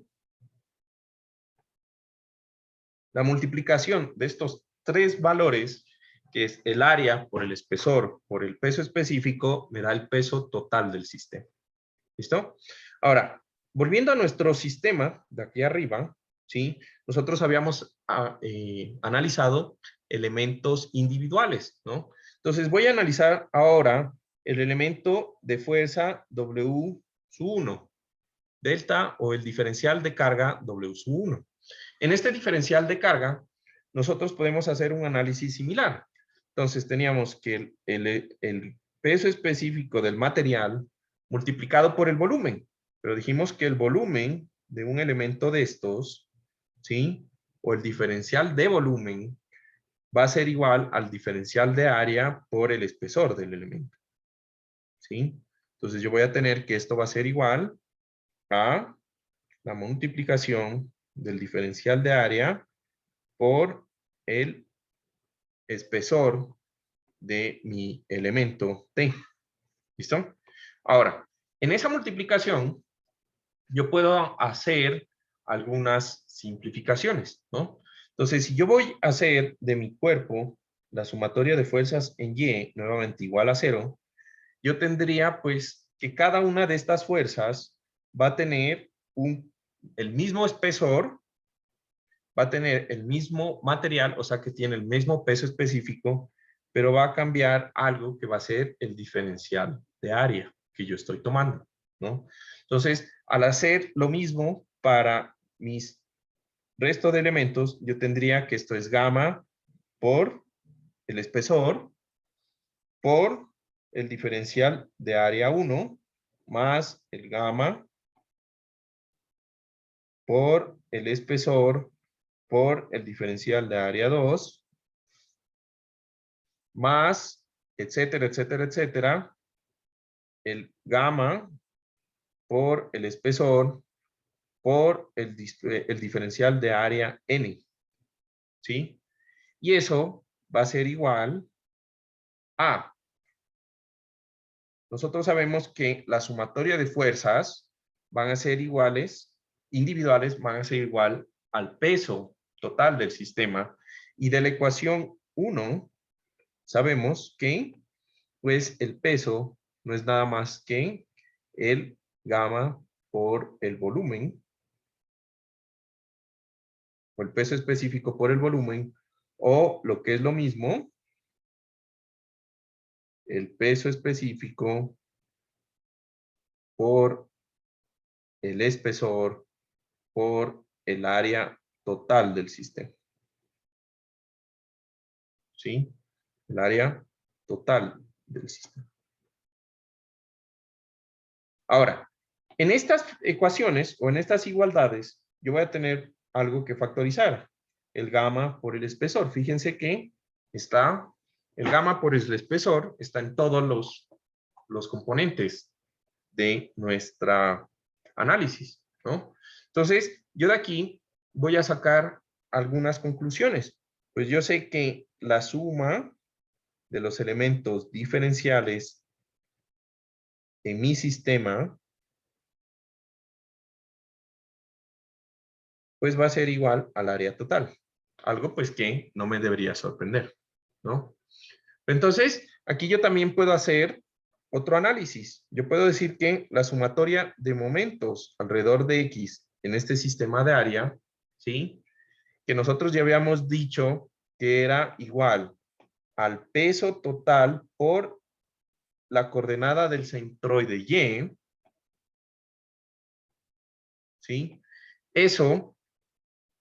la multiplicación de estos tres valores, que es el área por el espesor, por el peso específico, me da el peso total del sistema. ¿Listo? Ahora, volviendo a nuestro sistema de aquí arriba, ¿sí? Nosotros habíamos analizado elementos individuales, ¿no? Entonces voy a analizar ahora el elemento de fuerza W1, delta o el diferencial de carga W1. En este diferencial de carga, nosotros podemos hacer un análisis similar. Entonces teníamos que el peso específico del material multiplicado por el volumen. Pero dijimos que el volumen de un elemento de estos, ¿sí? O el diferencial de volumen va a ser igual al diferencial de área por el espesor del elemento. ¿Sí? Entonces yo voy a tener que esto va a ser igual a la multiplicación del diferencial de área por el espesor de mi elemento T. ¿Listo? Ahora, en esa multiplicación, yo puedo hacer algunas simplificaciones, ¿no? Entonces, si yo voy a hacer de mi cuerpo la sumatoria de fuerzas en Y, nuevamente igual a 0, yo tendría, pues, que cada una de estas fuerzas va a tener el mismo espesor, va a tener el mismo material, o sea que tiene el mismo peso específico, pero va a cambiar algo que va a ser el diferencial de área que yo estoy tomando, ¿no? Entonces, al hacer lo mismo para mis resto de elementos, yo tendría que esto es gamma por el espesor por el diferencial de área 1 más el gamma por el espesor por el diferencial de área 2 más, etcétera, etcétera, etcétera, el gamma por el espesor por el diferencial de área n. ¿Sí? Y eso va a ser igual a... Nosotros sabemos que la sumatoria de fuerzas van a ser iguales, individuales van a ser igual al peso total del sistema. Y de la ecuación 1, sabemos que pues el peso no es nada más que el gamma por el volumen, o el peso específico por el volumen, o lo que es lo mismo, el peso específico por el espesor por el área total del sistema. ¿Sí? El área total del sistema. Ahora, en estas ecuaciones o en estas igualdades, yo voy a tener algo que factorizar. El gamma por el espesor. Fíjense que está, el gamma por el espesor está en todos los componentes de nuestra análisis, ¿no? Entonces, yo de aquí voy a sacar algunas conclusiones. Pues yo sé que la suma de los elementos diferenciales en mi sistema pues va a ser igual al área total. Algo pues que no me debería sorprender, ¿no? Entonces, aquí yo también puedo hacer otro análisis. Yo puedo decir que la sumatoria de momentos alrededor de X en este sistema de área, ¿sí? Que nosotros ya habíamos dicho que era igual al peso total por la coordenada del centroide Y, ¿sí?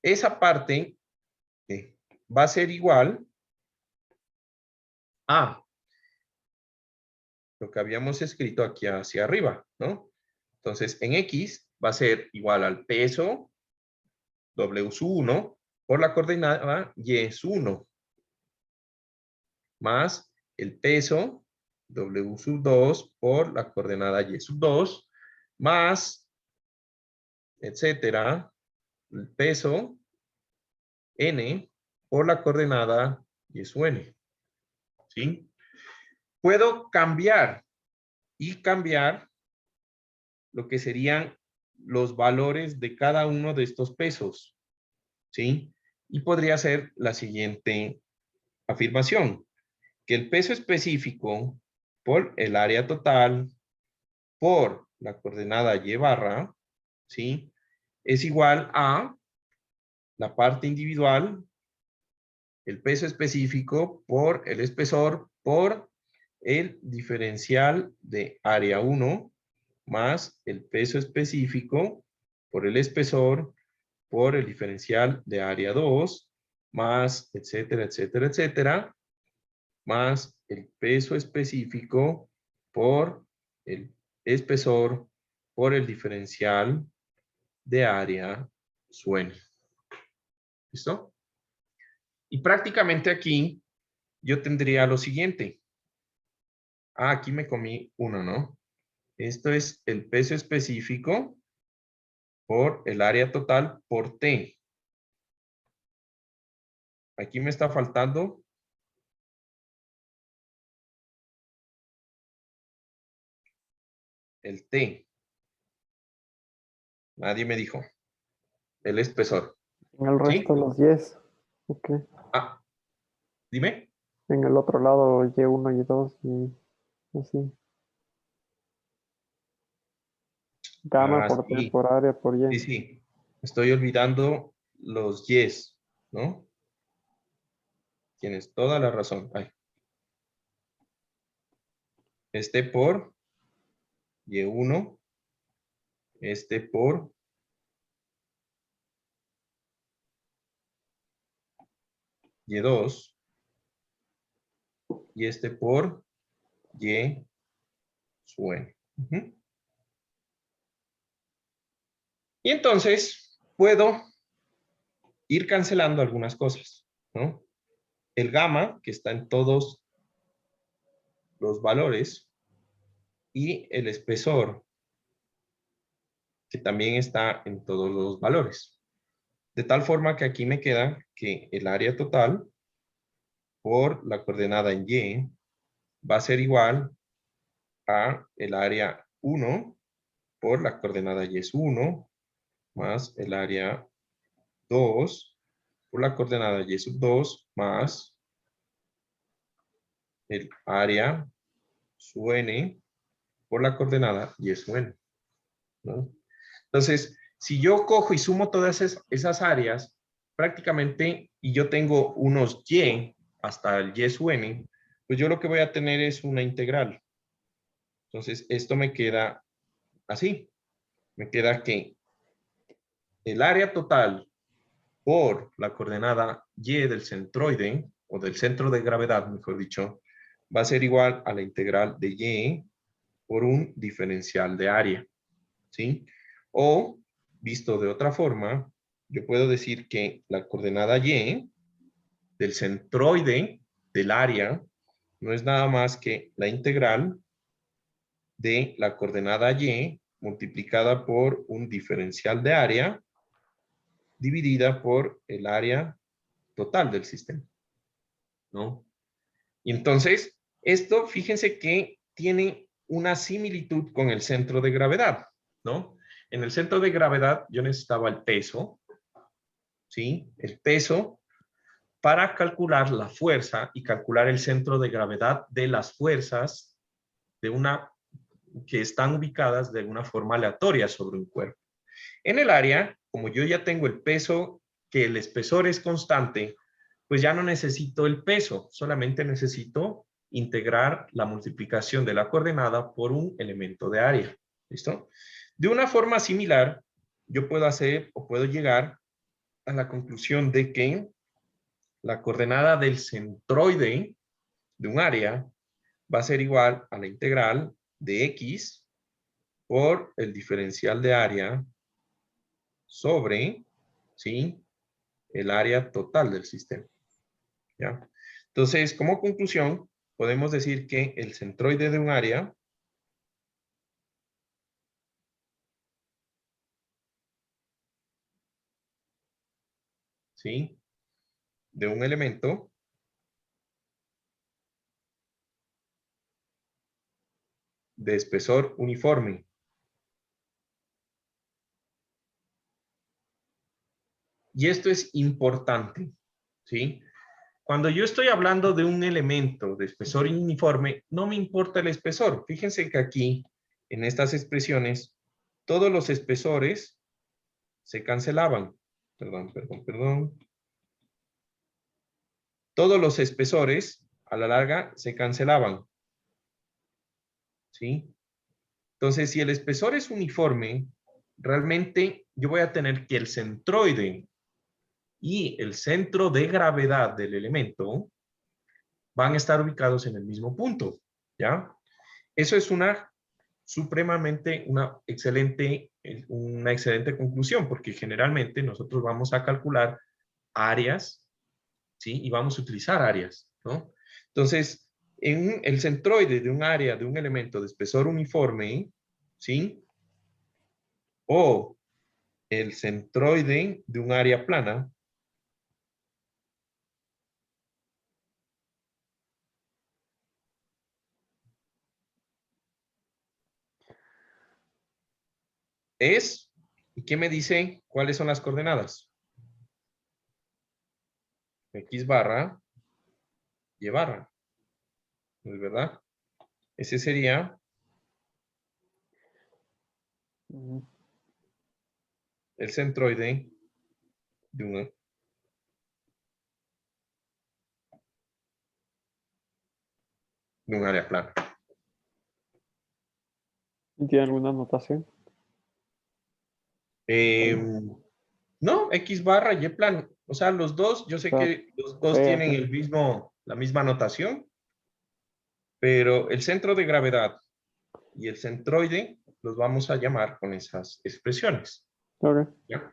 Esa parte va a ser igual a lo que habíamos escrito aquí hacia arriba, ¿no? Entonces, en X va a ser igual al peso W1 por la coordenada Y1 más el peso W2 por la coordenada Y2 más, etcétera, el peso N por la coordenada Y1. ¿Sí? Puedo cambiar y cambiar lo que serían los valores de cada uno de estos pesos, ¿sí? Y podría ser la siguiente afirmación, que el peso específico por el área total por la coordenada y barra, ¿sí? Es igual a la parte individual, el peso específico por el espesor por el diferencial de área 1 más el peso específico por el espesor por el diferencial de área 2 más etcétera, etcétera, etcétera, más el peso específico por el espesor por el diferencial de área suen. ¿Listo? Y prácticamente aquí yo tendría lo siguiente. Ah, aquí me comí uno, ¿no? Esto es el peso específico por el área total por T. Aquí me está faltando el T. Nadie me dijo. El espesor. En el ¿Sí? resto de los yes. Ok. Ah, dime. En el otro lado, Y1, Y2 y así. Gamma Ah, por T sí. por área por Sí, Y. sí. Estoy olvidando los yes, ¿no? Tienes toda la razón. Ay. Este por Y1. Este por Y2. Y este por Y suen. Y entonces puedo ir cancelando algunas cosas, ¿no? El gamma, que está en todos los valores, y el espesor, que también está en todos los valores. De tal forma que aquí me queda que el área total por la coordenada en Y va a ser igual a el área 1 por la coordenada Y es 1 más el área 2 por la coordenada Y sub 2 más el área su n por la coordenada Y sub n, ¿no? Entonces, si yo cojo y sumo todas esas áreas, prácticamente, y yo tengo unos Y hasta el Y sub n, pues yo lo que voy a tener es una integral. Entonces, esto me queda así. Me queda que el área total por la coordenada Y del centroide, o del centro de gravedad, mejor dicho, va a ser igual a la integral de Y por un diferencial de área, ¿sí? O, visto de otra forma, yo puedo decir que la coordenada Y del centroide del área no es nada más que la integral de la coordenada Y multiplicada por un diferencial de área dividida por el área total del sistema, ¿no? Y entonces, esto, fíjense que tiene una similitud con el centro de gravedad, ¿no? En el centro de gravedad yo necesitaba el peso, ¿sí? El peso para calcular la fuerza y calcular el centro de gravedad de las fuerzas de una que están ubicadas de una forma aleatoria sobre un cuerpo. En el área, como yo ya tengo el peso, que el espesor es constante, pues ya no necesito el peso, solamente necesito integrar la multiplicación de la coordenada por un elemento de área. ¿Listo? De una forma similar, yo puedo hacer o puedo llegar a la conclusión de que la coordenada del centroide de un área va a ser igual a la integral de x por el diferencial de área sobre, ¿sí?, el área total del sistema. ¿Ya? Entonces, como conclusión, podemos decir que el centroide de un área ¿sí?, de un elemento de espesor uniforme Y esto es importante, ¿sí? Cuando yo estoy hablando de un elemento de espesor uniforme, no me importa el espesor. Fíjense que aquí, en estas expresiones, todos los espesores se cancelaban. Perdón. Todos los espesores, a la larga, se cancelaban. ¿Sí? Entonces, si el espesor es uniforme, realmente yo voy a tener que el centroide y el centro de gravedad del elemento van a estar ubicados en el mismo punto, ¿ya? Eso es una excelente conclusión, porque generalmente nosotros vamos a calcular áreas, ¿sí? Y vamos a utilizar áreas, ¿no? Entonces, en el centroide de un área de un elemento de espesor uniforme, ¿sí? O el centroide de un área plana, es, ¿y qué me dice cuáles son las coordenadas? X barra, Y barra. ¿No es verdad? Ese sería el centroide de un área plana. ¿Tiene alguna notación? No, X barra, Y plano. O sea, los dos, yo sé que los dos tienen la misma notación, pero el centro de gravedad y el centroide los vamos a llamar con esas expresiones. Ok. ¿Ya?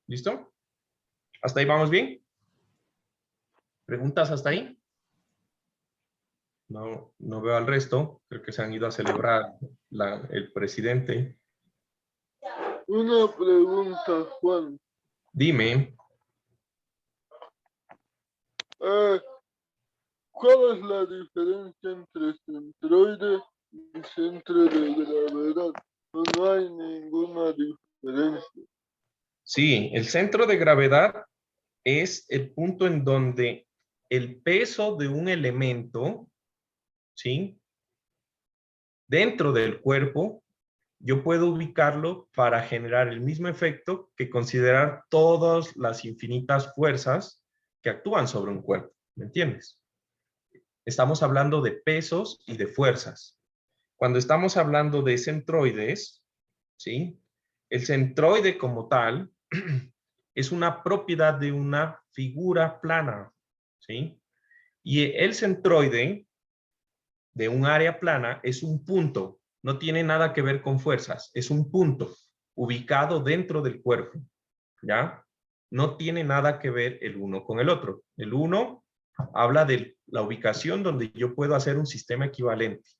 ¿Listo? ¿Hasta ahí vamos bien? ¿Preguntas hasta ahí? No veo al resto. Creo que se han ido a celebrar el presidente. Una pregunta, Juan. Dime. ¿Cuál es la diferencia entre centroide y centro de gravedad? No hay ninguna diferencia. Sí, el centro de gravedad es el punto en donde el peso de un elemento, ¿sí? Dentro del cuerpo, yo puedo ubicarlo para generar el mismo efecto que considerar todas las infinitas fuerzas que actúan sobre un cuerpo. ¿Me entiendes? Estamos hablando de pesos y de fuerzas. Cuando estamos hablando de centroides, ¿sí? El centroide como tal es una propiedad de una figura plana, ¿sí? Y el centroide de un área plana es un punto, no tiene nada que ver con fuerzas, es un punto ubicado dentro del cuerpo, ¿ya? No tiene nada que ver el uno con el otro. El uno habla de la ubicación donde yo puedo hacer un sistema equivalente.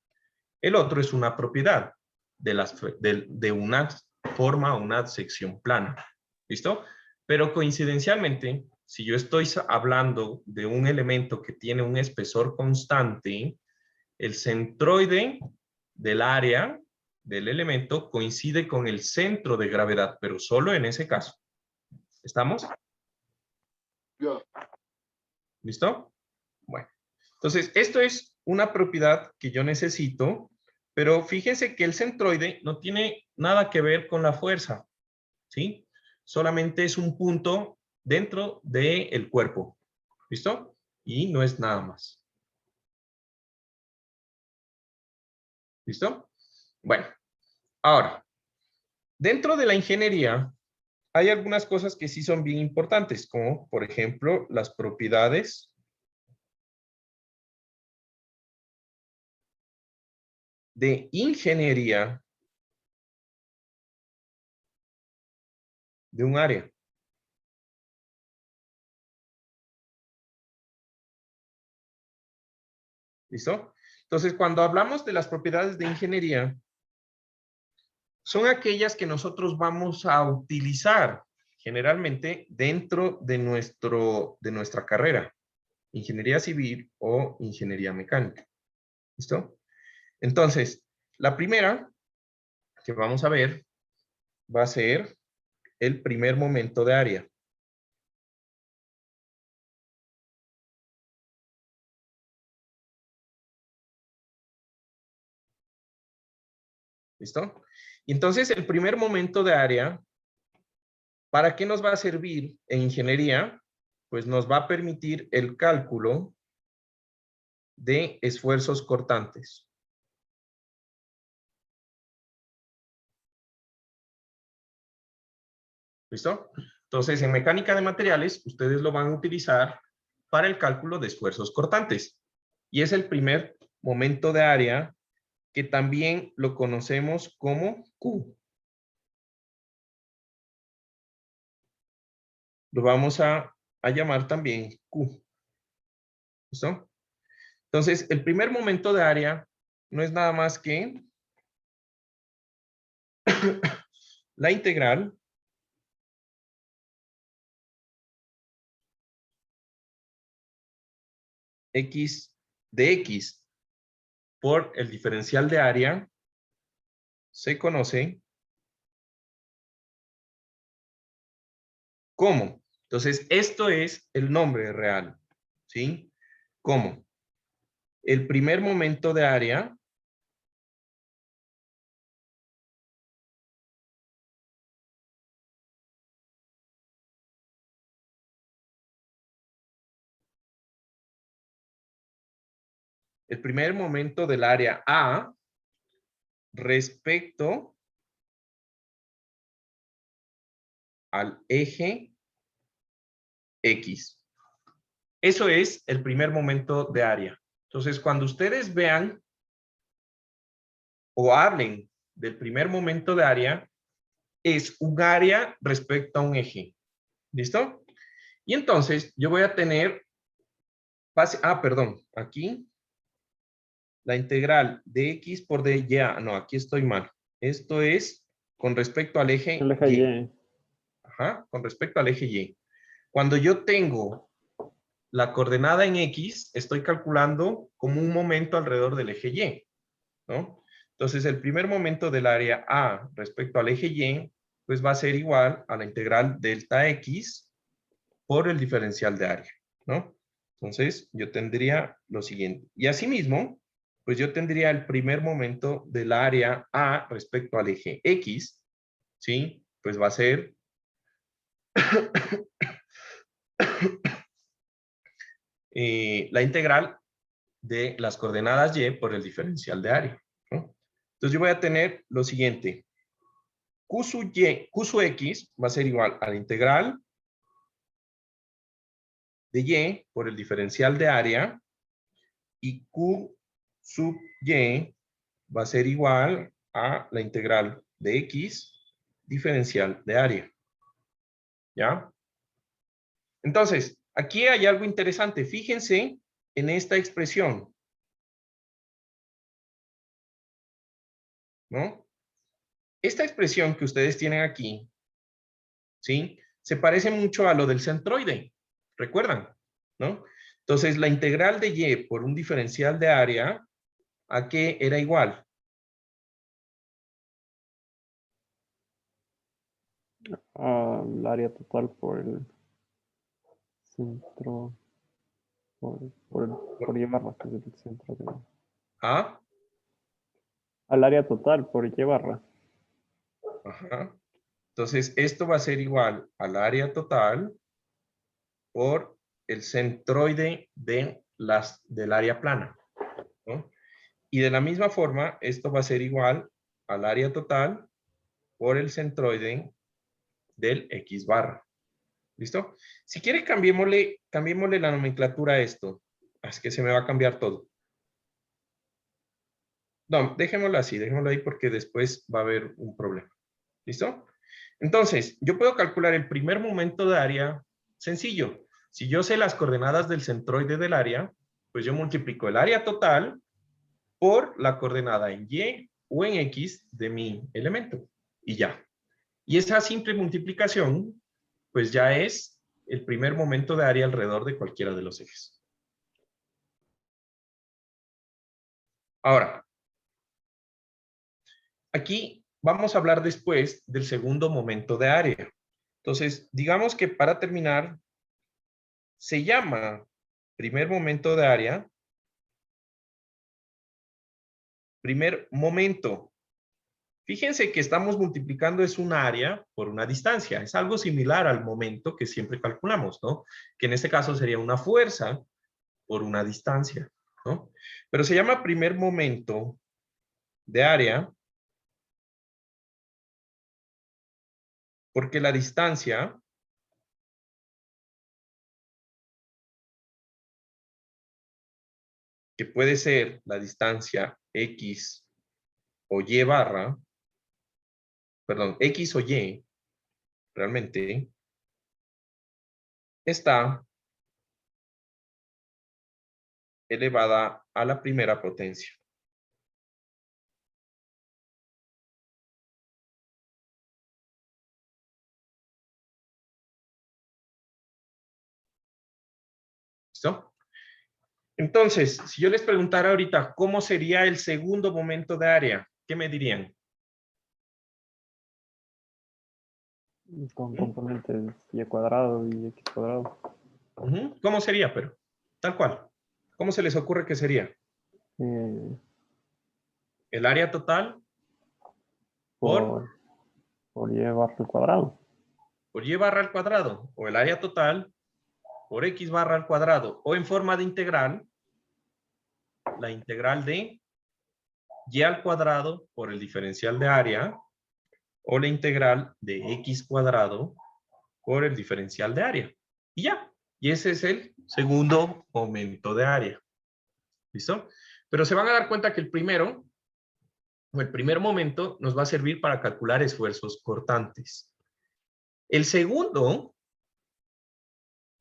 El otro es una propiedad de una forma, una sección plana. ¿Listo? Pero coincidencialmente, si yo estoy hablando de un elemento que tiene un espesor constante, el centroide del área del elemento coincide con el centro de gravedad, pero solo en ese caso. ¿Estamos? Ya. ¿Listo? Bueno. Entonces, esto es una propiedad que yo necesito, pero fíjense que el centroide no tiene nada que ver con la fuerza, ¿sí? Solamente es un punto dentro del cuerpo. ¿Listo? Y no es nada más. ¿Listo? Bueno, ahora, dentro de la ingeniería hay algunas cosas que sí son bien importantes, como por ejemplo las propiedades de ingeniería de un área. ¿Listo? Entonces, cuando hablamos de las propiedades de ingeniería, son aquellas que nosotros vamos a utilizar generalmente dentro de nuestra carrera, ingeniería civil o ingeniería mecánica. ¿Listo? Entonces, la primera que vamos a ver va a ser el primer momento de área. ¿Listo? Y entonces el primer momento de área, ¿para qué nos va a servir en ingeniería? Pues nos va a permitir el cálculo de esfuerzos cortantes. ¿Listo? Entonces, en mecánica de materiales, ustedes lo van a utilizar para el cálculo de esfuerzos cortantes. Y es el primer momento de área que también lo conocemos como Q. Lo vamos a llamar también Q. ¿Listo? Entonces, el primer momento de área no es nada más que la integral x de x por el diferencial de área se conoce como. Entonces, esto es el nombre real, ¿sí? ¿Cómo? El primer momento de área del área A respecto al eje X. Eso es el primer momento de área. Entonces, cuando ustedes vean o hablen del primer momento de área, es un área respecto a un eje. ¿Listo? Y entonces, yo voy a tener, perdón, aquí, la integral de X por de Y. No, aquí estoy mal. Esto es con respecto al eje El eje Y. Ajá, con respecto al eje Y. Cuando yo tengo la coordenada en X, estoy calculando como un momento alrededor del eje Y, ¿no? Entonces, el primer momento del área A respecto al eje Y, pues va a ser igual a la integral delta X por el diferencial de área, ¿no? Entonces, yo tendría lo siguiente. Y asimismo, pues yo tendría el primer momento del área A respecto al eje X, ¿sí? Pues va a ser la integral de las coordenadas Y por el diferencial de área, ¿no? Entonces yo voy a tener lo siguiente. Q sub X va a ser igual a la integral de Y por el diferencial de área y Q sub Y va a ser igual a la integral de X diferencial de área. ¿Ya? Entonces, aquí hay algo interesante. Fíjense en esta expresión, ¿no? Esta expresión que ustedes tienen aquí, ¿sí? Se parece mucho a lo del centroide, ¿recuerdan? ¿No? Entonces, la integral de Y por un diferencial de área, ¿a qué era igual? Al área total por el centro, por Y barra, que es el centro de... ¿Ah? Al área total por Y barra. Ajá. Entonces, esto va a ser igual al área total por el centroide del área plana, ¿no? Y de la misma forma, esto va a ser igual al área total por el centroide del X barra. ¿Listo? Si quiere, cambiémosle la nomenclatura a esto. Es que se me va a cambiar todo. No, dejémoslo ahí porque después va a haber un problema. ¿Listo? Entonces, yo puedo calcular el primer momento de área sencillo. Si yo sé las coordenadas del centroide del área, pues yo multiplico el área total por la coordenada en Y o en X de mi elemento. Y ya. Y esa simple multiplicación, pues ya es el primer momento de área alrededor de cualquiera de los ejes. Ahora, aquí vamos a hablar después del segundo momento de área. Entonces, digamos que para terminar, se llama primer momento de área, primer momento. Fíjense que estamos multiplicando es un área por una distancia. Es algo similar al momento que siempre calculamos, ¿no? Que en este caso sería una fuerza por una distancia, ¿no? Pero se llama primer momento de área porque la distancia que puede ser la distancia X o Y barra, perdón, X o Y, realmente, está elevada a la primera potencia. ¿Listo? Entonces, si yo les preguntara ahorita cómo sería el segundo momento de área, ¿qué me dirían? Con componentes y cuadrado y x cuadrado. ¿Cómo sería, pero? Tal cual. ¿Cómo se les ocurre que sería? El área total por y barra al cuadrado. Por y barra al cuadrado. O el área total por x barra al cuadrado. O en forma de integral, la integral de y al cuadrado por el diferencial de área. O la integral de x cuadrado por el diferencial de área. Y ya. Y ese es el segundo momento de área. ¿Listo? Pero se van a dar cuenta que el primero, o el primer momento, nos va a servir para calcular esfuerzos cortantes. El segundo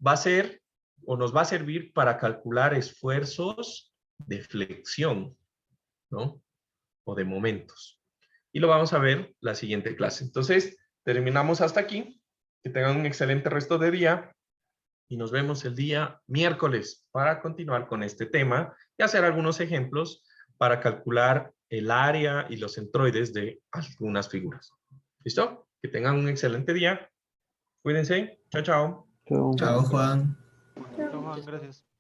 va a ser, o nos va a servir para calcular esfuerzos de flexión, ¿no? O de momentos. Y lo vamos a ver la siguiente clase. Entonces, terminamos hasta aquí. Que tengan un excelente resto de día. Y nos vemos el día miércoles para continuar con este tema y hacer algunos ejemplos para calcular el área y los centroides de algunas figuras. ¿Listo? Que tengan un excelente día. Cuídense. Chao, chao. Chao, Juan. Chao, Juan, gracias.